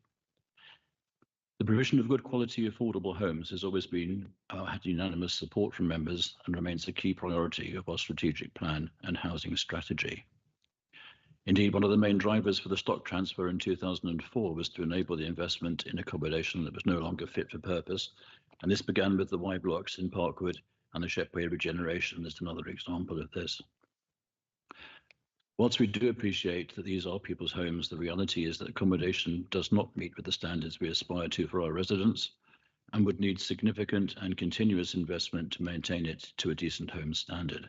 The provision of good quality affordable homes has always been had unanimous support from members and remains a key priority of our strategic plan and housing strategy. Indeed, one of the main drivers for the stock transfer in 2004 was to enable the investment in accommodation that was no longer fit for purpose, and this began with the Y blocks in Parkwood, and the Shepway regeneration is another example of this. Whilst we do appreciate that these are people's homes, the reality is that accommodation does not meet with the standards we aspire to for our residents and would need significant and continuous investment to maintain it to a decent home standard.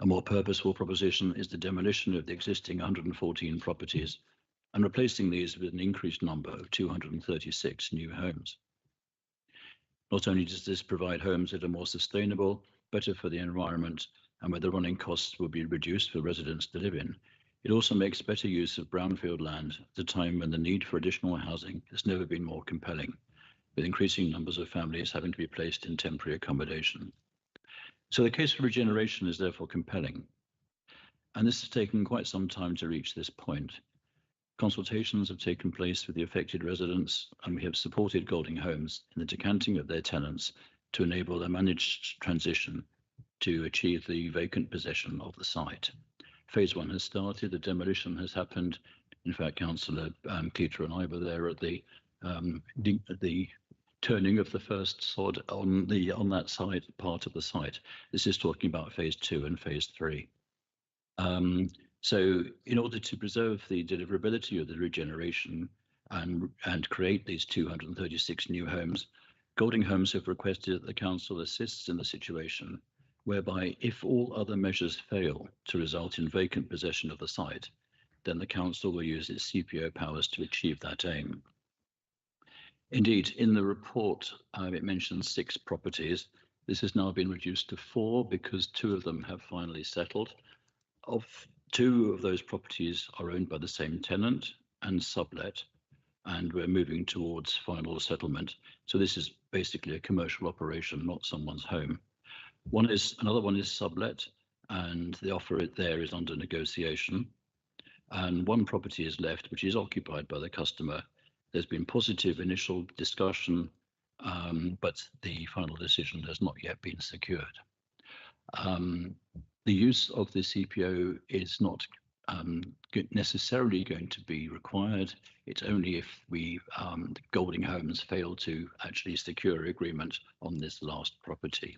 A more purposeful proposition is the demolition of the existing 114 properties and replacing these with an increased number of 236 new homes. Not only does this provide homes that are more sustainable, better for the environment, and where the running costs will be reduced for residents to live in, it also makes better use of brownfield land at a time when the need for additional housing has never been more compelling, with increasing numbers of families having to be placed in temporary accommodation. So the case for regeneration is therefore compelling, and this has taken quite some time to reach this point. Consultations have taken place with the affected residents, and we have supported Golding Homes in the decanting of their tenants to enable a managed transition to achieve the vacant possession of the site. Phase 1 has started, the demolition has happened. In fact, Councillor Keeter and I were there at the turning of the first sod on that side, part of the site. This is talking about Phase 2 and Phase 3. So in order to preserve the deliverability of the regeneration and create these 236 new homes, Golding Homes have requested that the council assists in the situation whereby if all other measures fail to result in vacant possession of the site, then the council will use its CPO powers to achieve that aim. Indeed, in the report, it mentions 6 properties. This has now been reduced to 4 because 2 of them have finally settled. Of 2 of those properties are owned by the same tenant and sublet, and we're moving towards final settlement. So this is basically a commercial operation, not someone's home. Another one is sublet, and the offer there is under negotiation. And 1 property is left, which is occupied by the customer. There's been positive initial discussion, but the final decision has not yet been secured. The use of the CPO is not necessarily going to be required. It's only if Golding Homes fail to actually secure agreement on this last property.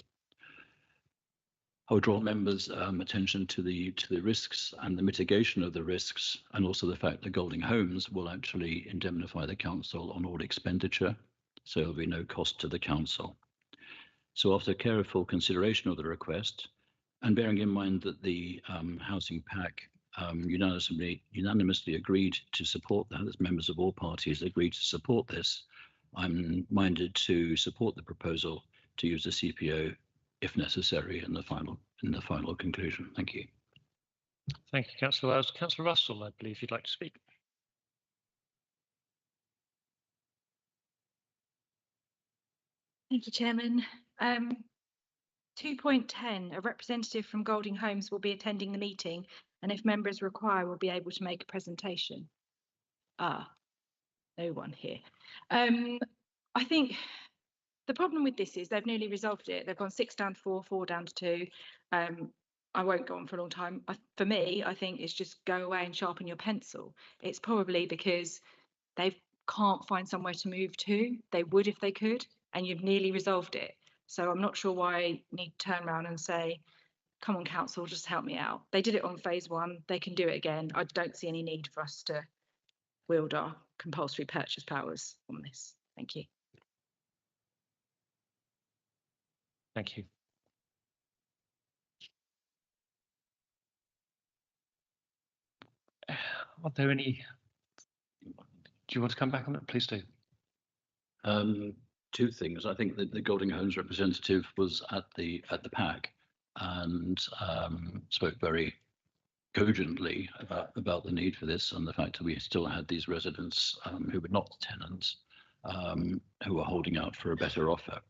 I would draw members' attention to the risks and the mitigation of the risks, and also the fact that Golding Homes will actually indemnify the council on all expenditure, so there will be no cost to the council. So after careful consideration of the request, and bearing in mind that the housing pack unanimously agreed to support that, as members of all parties agreed to support this, I'm minded to support the proposal to use the CPO if necessary in the final conclusion. Thank you. Thank you, Councillor Wells. Councillor Russell, I believe you'd like to speak. Thank you, Chairman. 2.10, a representative from Golding Homes will be attending the meeting, and if members require, will be able to make a presentation. No one here. I think the problem with this is they've nearly resolved it. They've gone 6 down to 4, 4 down to 2. I won't go on for a long time. For me, I think it's just go away and sharpen your pencil. It's probably because they can't find somewhere to move to. They would if they could, and you've nearly resolved it. So I'm not sure why I need to turn around and say, come on, council, just help me out. They did it on Phase 1. They can do it again. I don't see any need for us to wield our compulsory purchase powers on this. Thank you. Thank you. Are there any? Do you want to come back on it? Please do. 2 things. I think that the Golding Homes representative was at the PAC and spoke very cogently about the need for this and the fact that we still had these residents who were not tenants who were holding out for a better offer.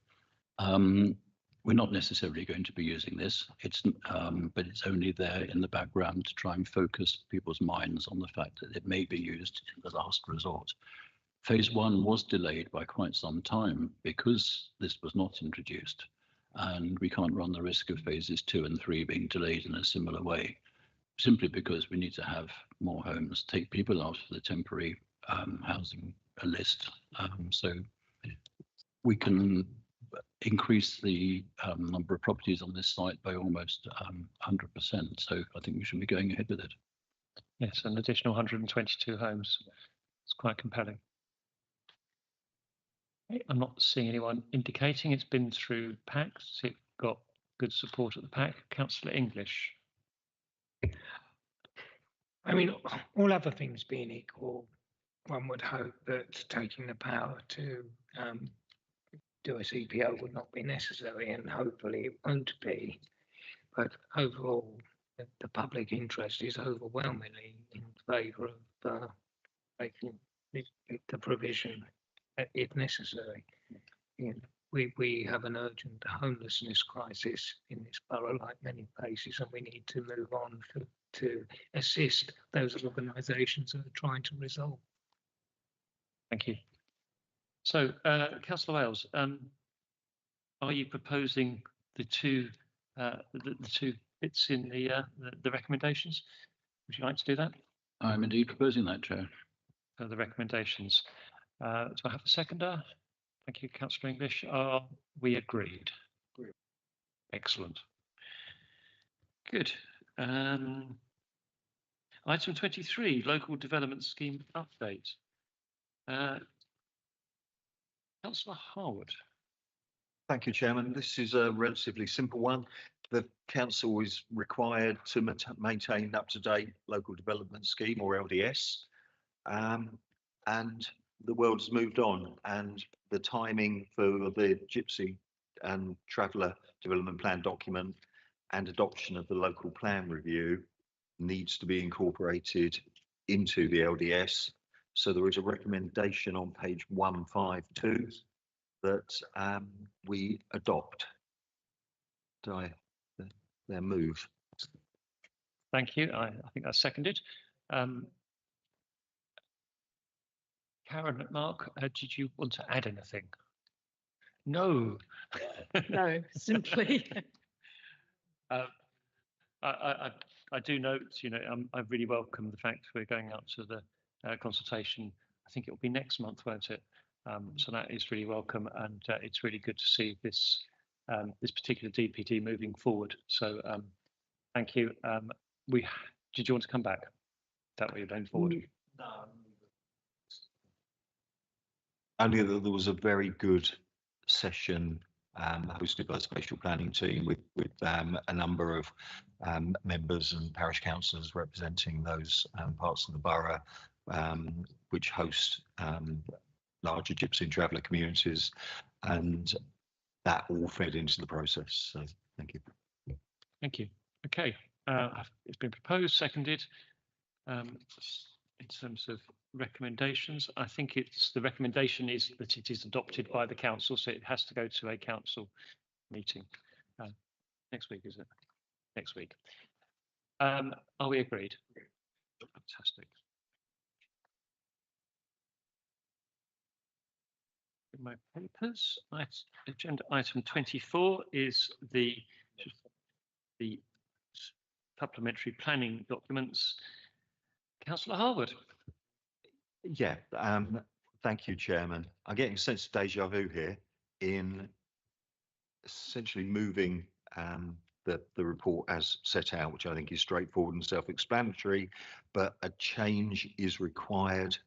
We're not necessarily going to be using this. But it's only there in the background to try and focus people's minds on the fact that it may be used in the last resort. phase one was delayed by quite some time because this was not introduced. And we can't run the risk of phases 2 and 3 being delayed in a similar way, simply because we need to have more homes, take people out of the temporary housing list. So we can increase the number of properties on this site by almost 100%. So I think we should be going ahead with it. Yes, an additional 122 homes. It's quite compelling. I'm not seeing anyone indicating it's been through PACs. It got good support at the PAC. Councillor English. I mean, all other things being equal, one would hope that taking the power to do a CPO would not be necessary, and hopefully it won't be. But overall, the public interest is overwhelmingly in favour of making the provision if necessary. You know, we have an urgent homelessness crisis in this borough, like many places, and we need to move on to assist those organisations that are trying to resolve. Thank you. So, Councillor Wales, are you proposing the two bits in the recommendations? Would you like to do that? I'm indeed proposing that, Chair. The recommendations. Do I have a seconder? Thank you, Councillor English. Are we agreed? Excellent. Good. Item 23, local development scheme update. Councillor Harwood. Thank you, Chairman. This is a relatively simple one. The council is required to maintain up-to-date local development scheme, or LDS, and the world has moved on, and the timing for the Gypsy and Traveller Development Plan document and adoption of the local plan review needs to be incorporated into the LDS. So there is a recommendation on page 152 that we adopt. Their move. Thank you. I think that's seconded. Karen, Mark, did you want to add anything? No. No, simply. I do note, you know, I really welcome the fact we're going up to the consultation. I think it will be next month, won't it? So that is really welcome, and it's really good to see this this particular DPD moving forward. So thank you. Did you want to come back? That way you're going forward. Only that there was a very good session hosted by the spatial planning team with a number of members and parish councillors representing those parts of the borough which host larger Gypsy and Traveller communities, and that all fed into the process. So thank you. Thank you. Okay, it's been proposed, seconded. In terms of recommendations, I think the recommendation is that it is adopted by the council, so it has to go to a council meeting next week, is it? Next week. Are we agreed? Fantastic. In my papers, agenda item 24 is the supplementary planning documents. Councillor Harwood. Yeah, thank you, Chairman. I'm getting a sense of deja vu here in essentially moving the report as set out, which I think is straightforward and self-explanatory, but a change is required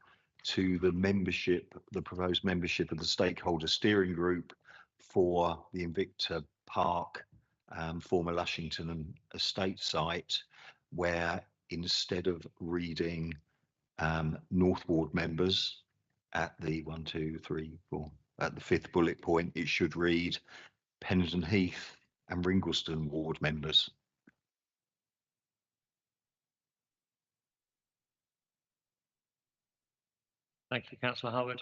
to the membership, the proposed membership of the stakeholder steering group for the Invicta Park, former Lushington estate site, where instead of reading North Ward members at the 1, 2, 3, 4, at the 5th bullet point, it should read Pennington Heath and Ringleston Ward members. Thank you, Councillor Harwood.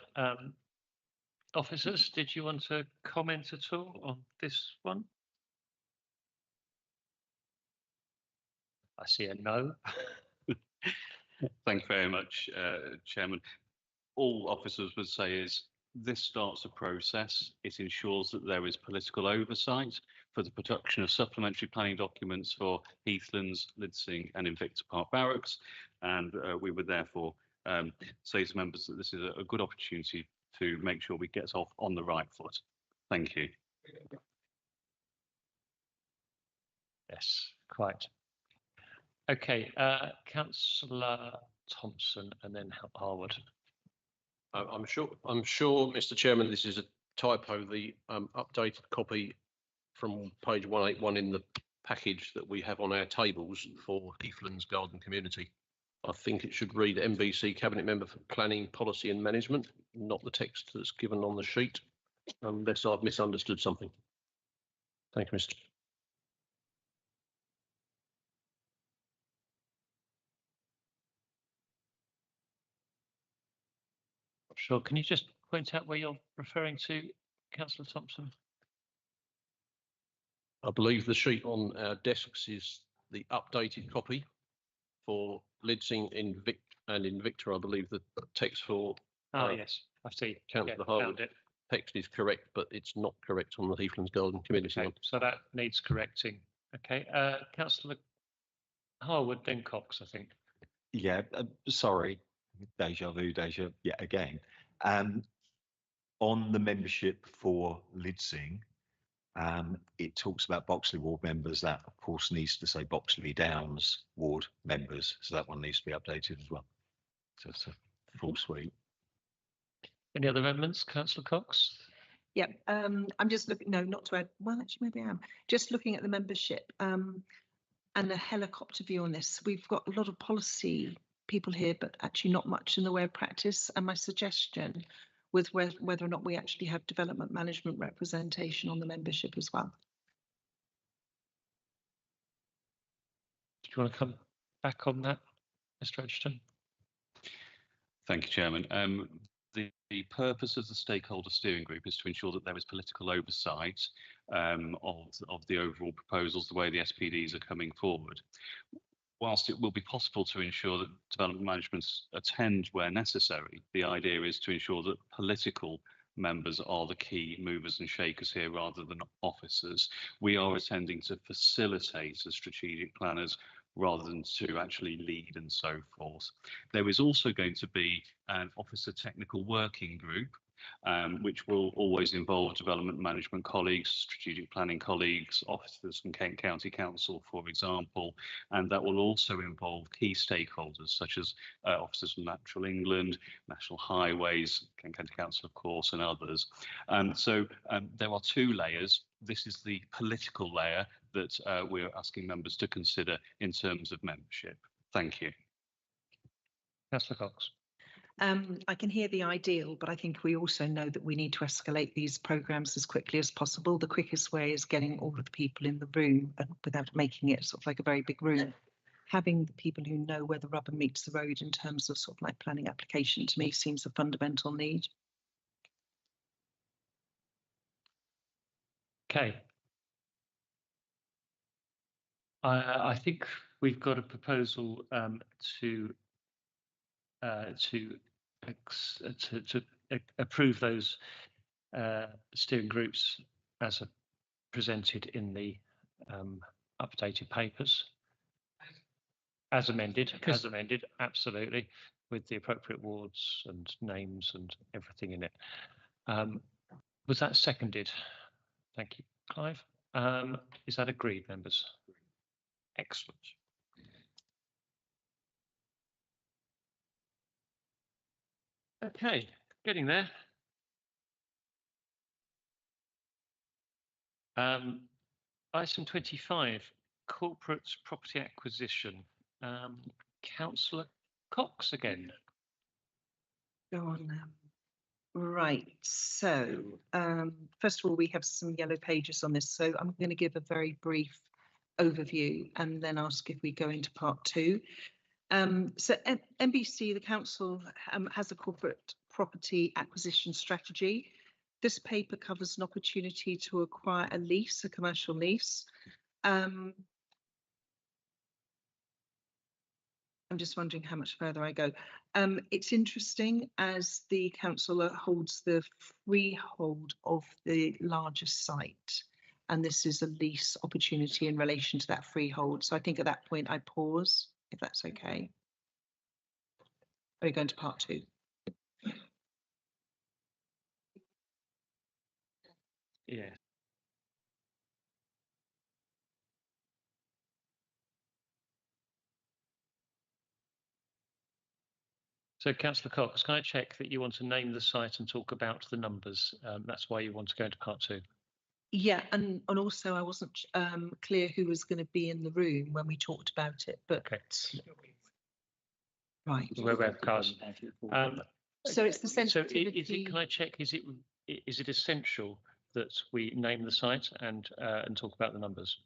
Officers, did you want to comment at all on this one? I see a no. Thank you very much, Chairman. all officers would say is this starts a process. It ensures that there is political oversight for the production of supplementary planning documents for Heathlands, Lidsing and Invicta Park Barracks. And we would therefore say to members that this is a good opportunity to make sure we get off on the right foot. Thank you. Yes, quite. Okay, Councillor Thompson and then Harwood. I'm sure, Mr. Chairman, this is a typo. The updated copy from page 181 in the package that we have on our tables for Heathlands Garden Community. I think it should read MBC Cabinet Member for Planning, Policy and Management, not the text that's given on the sheet, unless I've misunderstood something. Thank you, Mr. Sure. Can you just point out where you're referring to, Councillor Thompson? I believe the sheet on our desks is the updated copy for Lidsing, and Invicta. I believe the text for Yes, I see. Councillor Found Harwood it. text is correct, but it's not correct on the Heathlands Garden Community. Okay, so that needs correcting. Okay, Councillor Harwood, then Cox, I think. Yeah, sorry, deja vu, yet again. On the membership for Lidsing, it talks about Boxley ward members. That, of course, needs to say Boxley Downs ward members. So that one needs to be updated as well. So it's a full suite. Any other amendments, Councillor Cox? Yeah, I'm just looking, no, not to add, well, actually, maybe I am. Just looking at the membership and a helicopter view on this. We've got a lot of policy people here, but actually not much in the way of practice. And my suggestion with whether or not we actually have development management representation on the membership as well. Do you want to come back on that, Mr. Edgerton? Thank you, Chairman. The purpose of the stakeholder steering group is to ensure that there is political oversight of the overall proposals, the way the SPDs are coming forward. Whilst it will be possible to ensure that development managements attend where necessary, the idea is to ensure that political members are the key movers and shakers here rather than officers. We are attending to facilitate as strategic planners rather than to actually lead and so forth. There is also going to be an officer technical working group, which will always involve development management colleagues, strategic planning colleagues, officers from Kent County Council, for example, and that will also involve key stakeholders such as officers from Natural England, National Highways, Kent County Council, of course, and others. So there are two layers. This is the political layer that we're asking members to consider in terms of membership. Thank you. Councillor Cox. I can hear the ideal, but I think we also know that we need to escalate these programmes as quickly as possible. The quickest way is getting all of the people in the room and without making it sort of like a very big room. Having the people who know where the rubber meets the road in terms of sort of like planning application to me seems a fundamental need. Okay. I think we've got a proposal to approve those steering groups as presented in the updated papers. As amended, absolutely, with the appropriate wards and names and everything in it. Was that seconded? Thank you, Clive. Is that agreed, members? Excellent. Okay, getting there. Item 25, corporate property acquisition. Councillor Cox again. Go on now. Right, so first of all, we have some yellow pages on this, so I'm going to give a very brief overview and then ask if we go into part two. So MBC, the council, has a corporate property acquisition strategy. This paper covers an opportunity to acquire a lease, a commercial lease. I'm just wondering how much further I go. It's interesting as the councillor holds the freehold of the larger site, and this is a lease opportunity in relation to that freehold. So I think at that point I pause, if that's okay. Are we going to part two? Yeah. So Councillor Cox, can I check that you want to name the site and talk about the numbers? That's why you want to go into part two. Yeah, and also I wasn't clear who was going to be in the room when we talked about it, but right. We're webcast. So it's the So sensitivity. is it? Can I check? Is it essential that we name the site and talk about the numbers?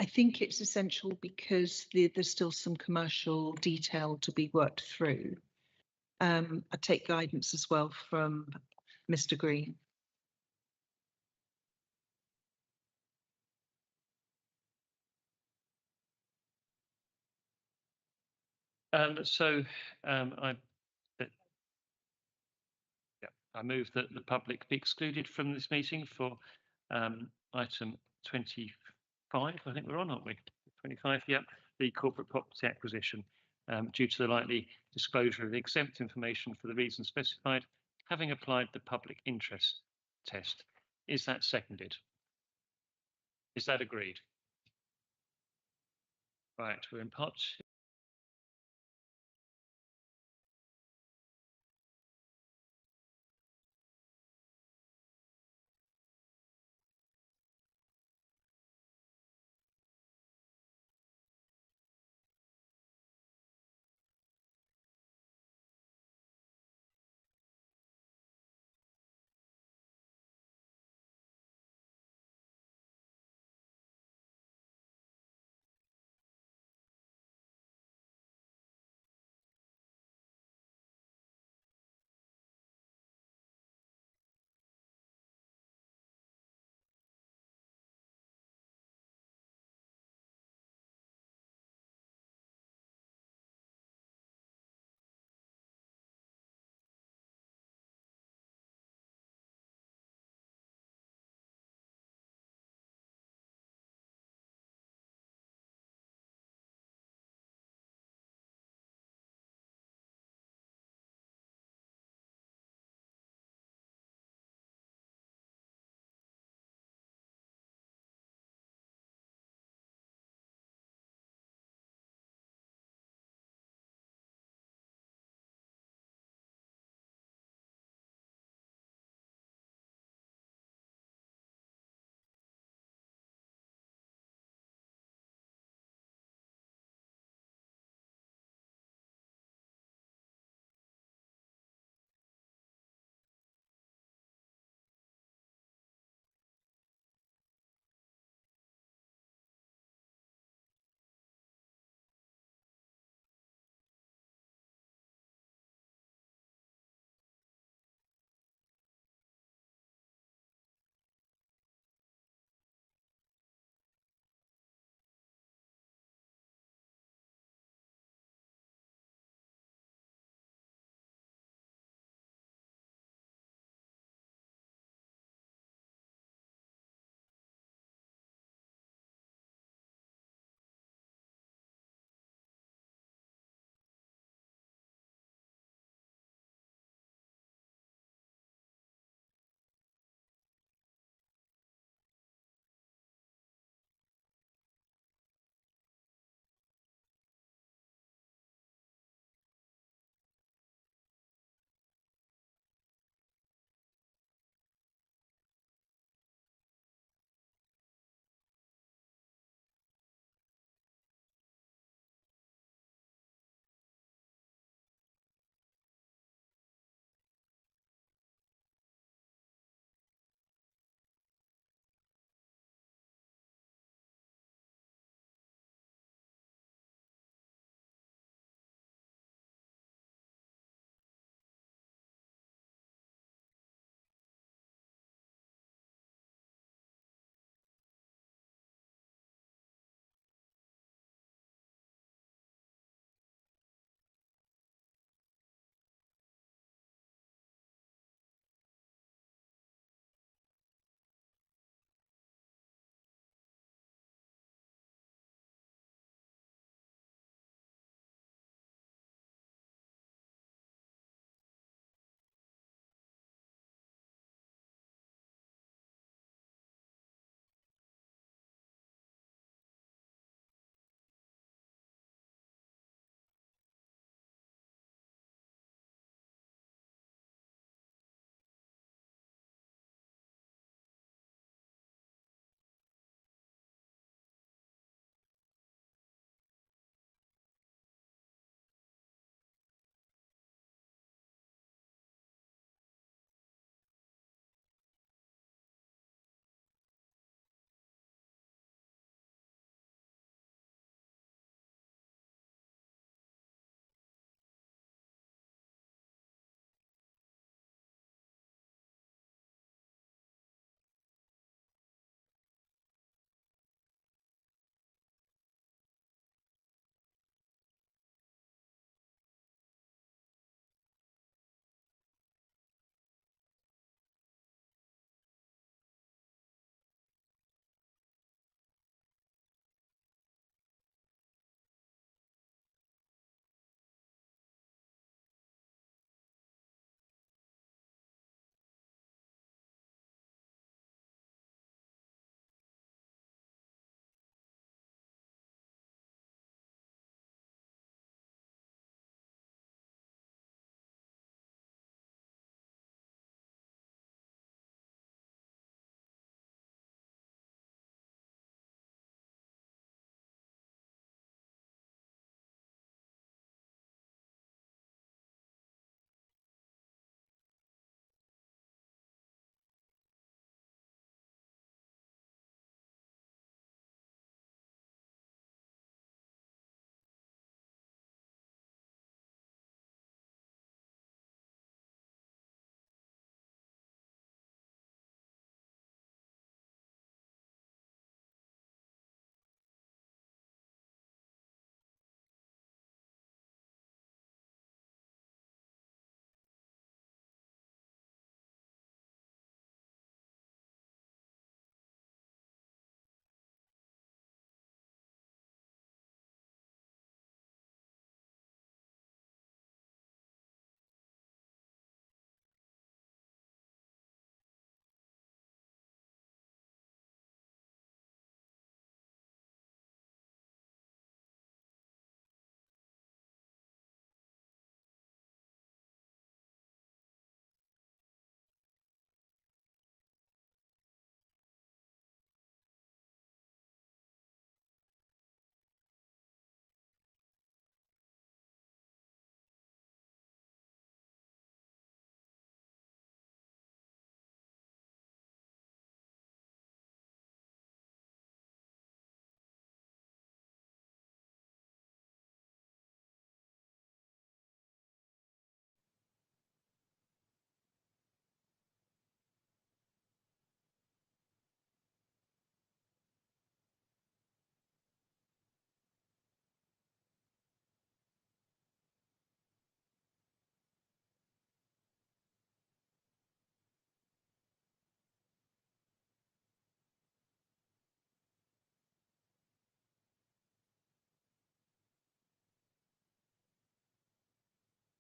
I think it's essential because there's still some commercial detail to be worked through. I take guidance as well from Mr. Green. I move that the public be excluded from this meeting for item 25. I think we're on, aren't we? 25. Yep. The corporate property acquisition, due to the likely disclosure of exempt information for the reasons specified, having applied the public interest test. Is that seconded? Is that agreed? Right. We're in part two.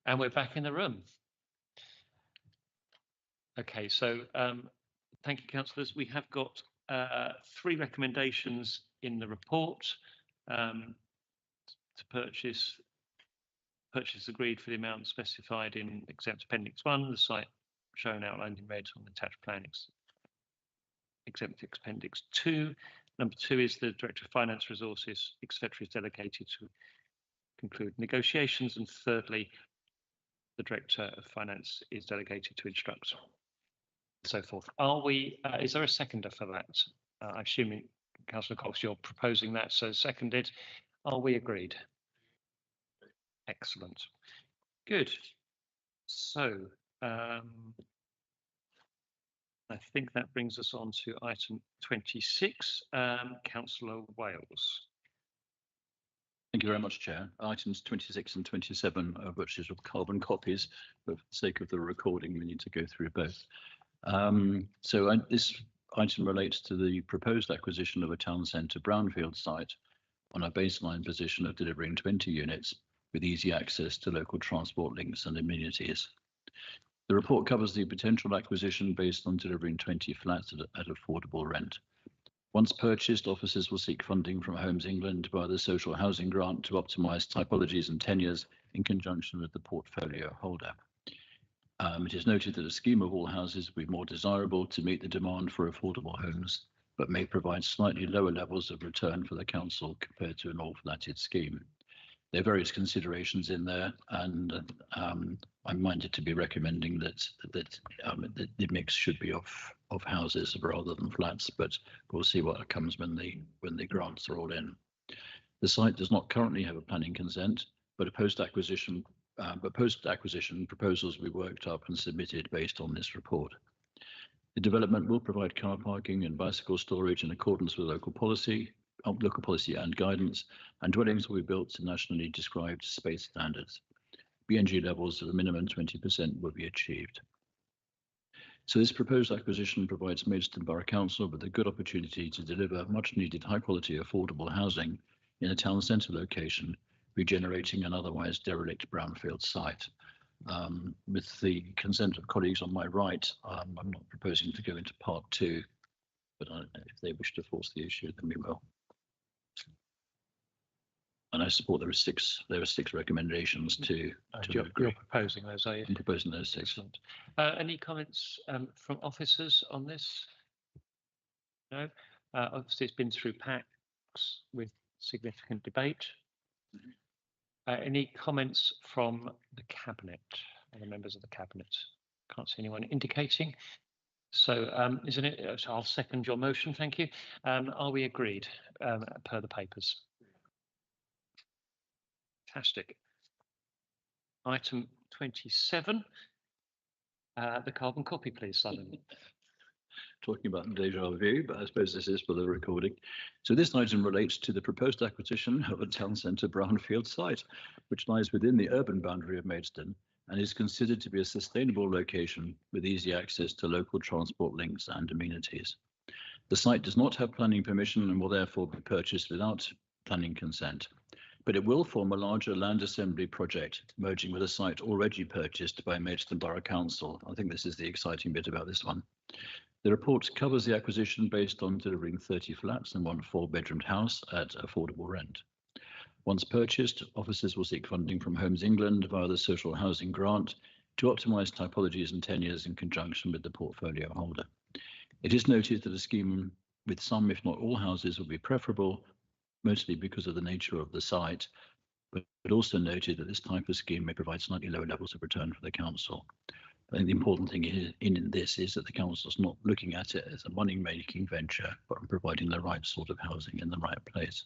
And we're back in the room. Okay, so thank you, councillors. We have got 3 recommendations in the report to purchase agreed for the amount specified in exempt appendix 1, the site shown outlined in red on the attached plan exempt appendix 2. Number 2 is the Director of Finance Resources, etc., is delegated to conclude negotiations. And thirdly, the Director of Finance is delegated to instruct, and so forth. Are we, is there a seconder for that? I'm assuming, Councillor Cox, you're proposing that, so seconded. Are we agreed? Excellent. Good. So, I think that brings us on to item 26, Councillor Wales. Thank you very much, Chair. Items 26 and 27, of which is of carbon copies, but for the sake of the recording, we need to go through both. This item relates to the proposed acquisition of a town centre brownfield site on a baseline position of delivering 20 units with easy access to local transport links and amenities. The report covers the potential acquisition based on delivering 20 flats at affordable rent. Once purchased, officers will seek funding from Homes England via the social housing grant to optimise typologies and tenures in conjunction with the portfolio holder. It is noted that a scheme of all houses will be more desirable to meet the demand for affordable homes, but may provide slightly lower levels of return for the council compared to an all-flatted scheme. There are various considerations in there, and I'm minded to be recommending that the mix should be of houses rather than flats, but we'll see what comes when the grants are all in. The site does not currently have a planning consent, but post-acquisition proposals will be worked up and submitted based on this report. The development will provide car parking and bicycle storage in accordance with local policy and guidance, and dwellings will be built to nationally described space standards. BNG levels of a minimum 20% will be achieved. So this proposed acquisition provides Maidstone Borough Council with a good opportunity to deliver much needed high quality affordable housing in a town centre location, regenerating an otherwise derelict brownfield site. With the consent of colleagues on my right, I'm not proposing to go into part 2, but if they wish to force the issue, then we will. And I support there are six recommendations to You're proposing those, are you? I'm proposing those 6. Excellent. Any comments from officers on this? No. Obviously, it's been through packs with significant debate. Any comments from the Cabinet, or the members of the Cabinet? Can't see anyone indicating. So, isn't it? So I'll second your motion. Thank you. Are we agreed per the papers? Fantastic. Item 27. The carbon copy, please, Simon. Talking about deja vu, but I suppose this is for the recording. So this item relates to the proposed acquisition of a town centre brownfield site, which lies within the urban boundary of Maidstone and is considered to be a sustainable location with easy access to local transport links and amenities. The site does not have planning permission and will therefore be purchased without planning consent, but it will form a larger land assembly project merging with a site already purchased by Maidstone Borough Council. I think this is the exciting bit about this one. The report covers the acquisition based on delivering 30 flats and 1 4-bedroomed house at affordable rent. Once purchased, officers will seek funding from Homes England via the social housing grant to optimise typologies and tenures in conjunction with the portfolio holder. It is noted that a scheme with some, if not all, houses will be preferable, mostly because of the nature of the site, but also noted that this type of scheme may provide slightly lower levels of return for the council. I think the important thing in this is that the council is not looking at it as a money-making venture, but providing the right sort of housing in the right place.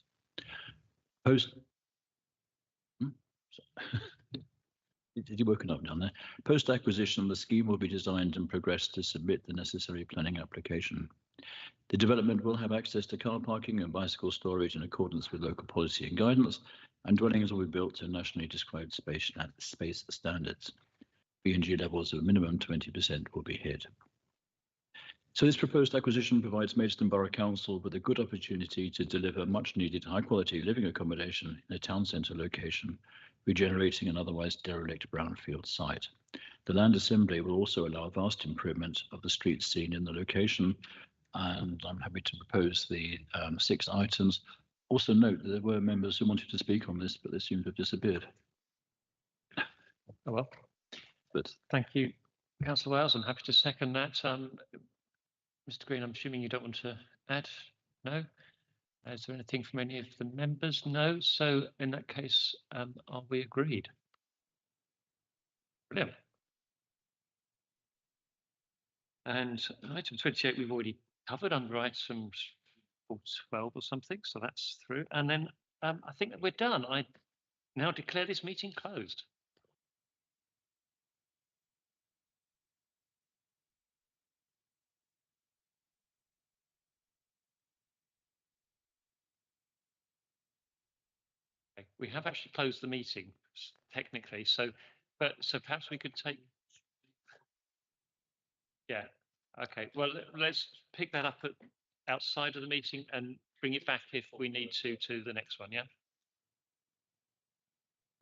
Did you woken up down there? Post-acquisition, the scheme will be designed and progressed to submit the necessary planning application. The development will have access to car parking and bicycle storage in accordance with local policy and guidance, and dwellings will be built to nationally described space standards. BNG levels of a minimum 20% will be hit. So this proposed acquisition provides Maidstone Borough Council with a good opportunity to deliver much needed high quality living accommodation in a town centre location regenerating an otherwise derelict brownfield site. The Land Assembly will also allow vast improvement of the street scene in the location, and I'm happy to propose the 6 items. Also note that there were members who wanted to speak on this, but they seem to have disappeared. Oh well. But thank you, Councillor Wales. I'm happy to second that. Mr. Green, I'm assuming you don't want to add? No? Is there anything from any of the members? No. So in that case, are we agreed? Brilliant. And item 28 we've already covered under item 12 or something, so that's through. And then I think that we're done. I now declare this meeting closed. Okay, we have actually closed the meeting technically, so perhaps we could take. Yeah. Okay. Well, let's pick that up outside of the meeting and bring it back if we need to the next one. Yeah.